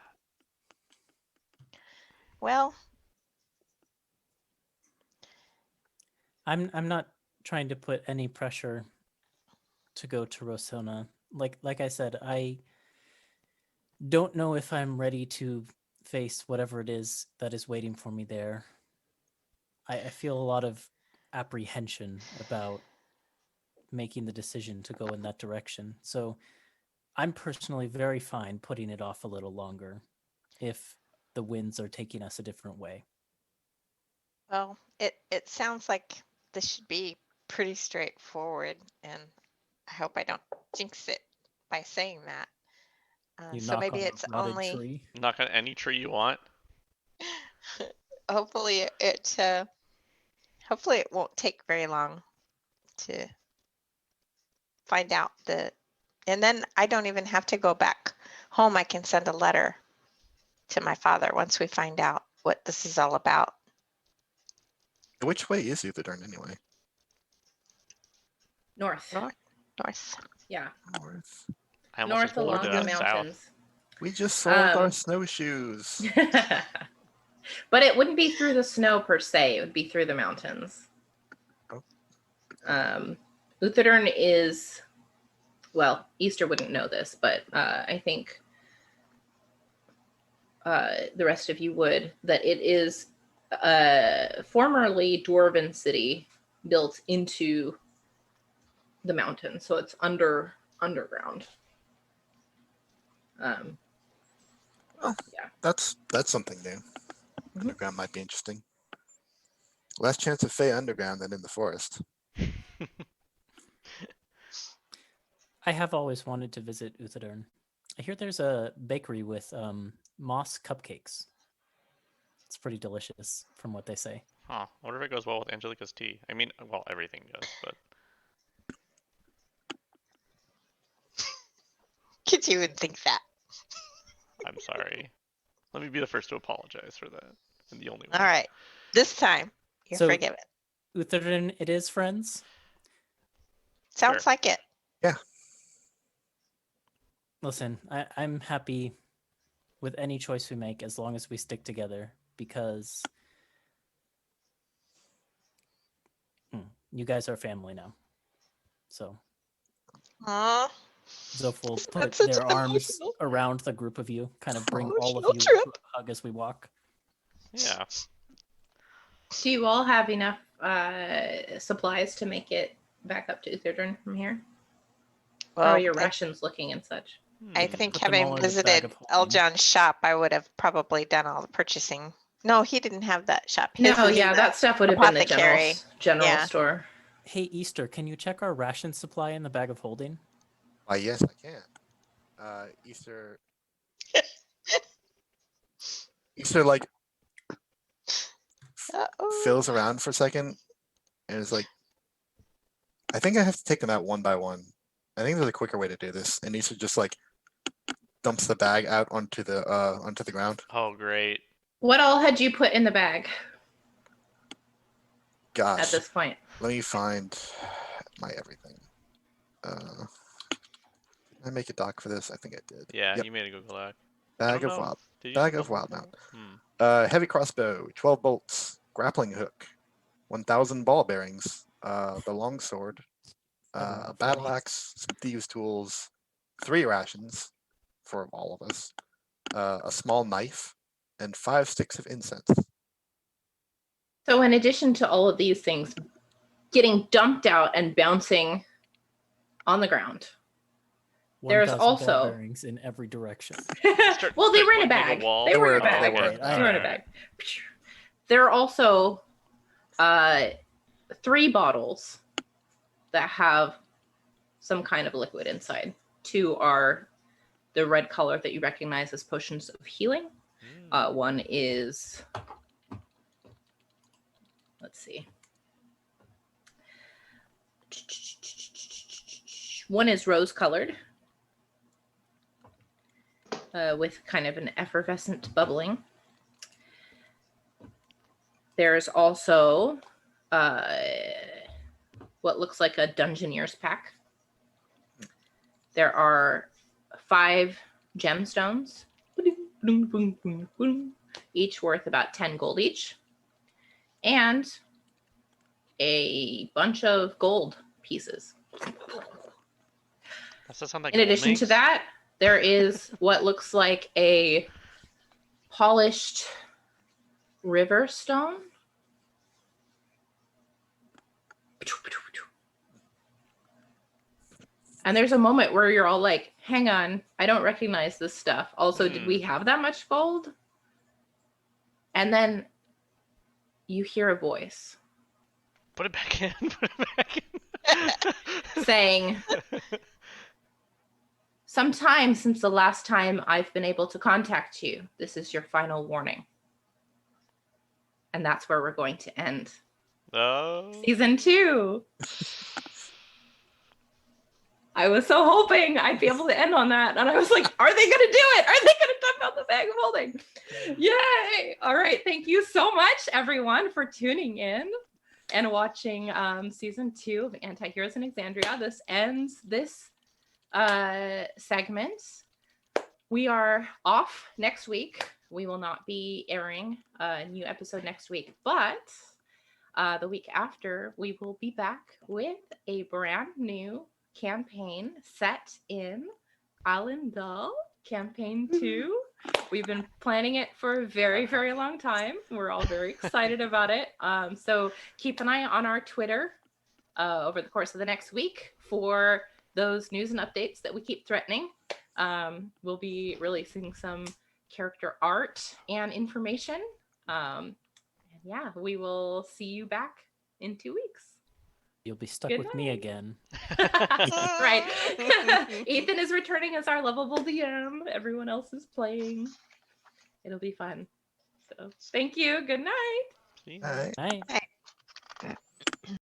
Well, I'm not trying to put any pressure to go to Rosona. Like I said, I don't know if I'm ready to face whatever it is that is waiting for me there. I feel a lot of apprehension about making the decision to go in that direction. So I'm personally very fine putting it off a little longer if the winds are taking us a different way. well, it sounds like this should be pretty straightforward, and I hope I don't jinx it by saying that. You So knock maybe on it's a rotted only tree. Knock on any tree you want. hopefully it won't take very long to find out and then I don't even have to go back home. I can send a letter to my father once we find out what this is all about. Which way is Uthadurn anyway? North. North. Yeah. North. I almost North just blurted along the out south. mountains. We just sold our Um, snowshoes. But it wouldn't be through the snow per se. It would be through the mountains. Oh. Uthadurn is, well, Easter wouldn't know this, but I think the rest of you would, that it is a formerly dwarven city built into the mountain. So it's underground. That's something new. Underground might be interesting. Less chance of Fey underground than in the forest. I have always wanted to visit Uthadern. I hear there's a bakery with moss cupcakes. It's pretty delicious, from what they say. Huh. I wonder if it goes well with Angelica's tea. I mean, well, everything does, but Could you even think that? I'm sorry. Let me be the first to apologize for that. And the only one. All right. This time, you're So- forgiven. Uthadern it is, friends. Sounds Sure. like it. Listen, I'm happy with any choice we make as long as we stick together, because you guys are family now. So Aw. Zof will put That's such their an arms emotional- around the group of you, kind of bring all of emotional you trip. to a hug as we walk. Yeah. Do you all have enough supplies to make it back up to Uthadern from here? How Well, are your rations looking and such? I Hmm. think Put them all having in the bag visited of holding. Eljon's shop, I would have probably done all the purchasing. No, he didn't have that shop. His No, is yeah, the that stuff would have been the apothecary. general Yeah. store. Hey, Easter, can you check our ration supply in the bag of holding? Why, yes, I can. Easter, like Uh-oh. fills around for a second and is like, I think I have to take them out one by one. I think there's a quicker way to do this. And Easter just like dumps the bag out onto the ground. Oh, great. What all had you put in the bag at Gosh, this point? let me find my everything. Did I make a doc for this? I think I did. Yeah, Yep. you made a Google Doc. Bag don't of know. wild. Did you Bag spell of wild Google? mount. Hmm. Heavy crossbow, 12 bolts, grappling hook, 1,000 ball bearings, the long sword, a battle axe, some thieves' tools, 3 rations for all of us, a small knife, and 5 sticks of incense. So, in addition to all of these things getting dumped out and bouncing on the ground, There's 1,000 ball also- bearings in every direction. well, they were in a Like make a bag. wall? They were in a They bag. were. They were in a bag. There are also 3 bottles that have some kind of liquid inside. 2 are the red color that you recognize as potions of healing. Hmm. One is, let's see. One is rose colored with kind of an effervescent bubbling. There's also what looks like a Dungeoneer's pack. There are 5 gemstones, each worth about 10 gold each, and a bunch of gold pieces. Does that sound like In addition to Gold that, there is what looks like a polished river stone. And there's a moment where you're all like, hang on, I don't recognize this stuff. Also, did we have that much gold? And then you hear a voice Put it back in. Put it back in. saying, sometime since the last time I've been able to contact you, this is your final warning. And that's where we're going to end Oh. season 2. I was so hoping I'd be able to end on that. And I was like, are they going to do it? Are they going to dump out the bag of holding? Yay. All right. Thank you so much, everyone, for tuning in and watching season 2 of Antiheroes in Exandria. This ends this segment. We are off next week. We will not be airing a new episode next week, but the week after, we will be back with a brand new campaign set in Allendale, campaign 2. We've been planning it for a very, very long time. We're all very excited about it. So keep an eye on our Twitter over the course of the next week for those news and updates that we keep threatening. We'll be releasing some character art and information And yeah, we will see you back in 2 weeks. You'll be stuck Good with me night. again. Right. Ethan is returning as our lovable DM. Everyone else is playing. It'll be fun. So thank you. Good night. See? All right. Night. Right.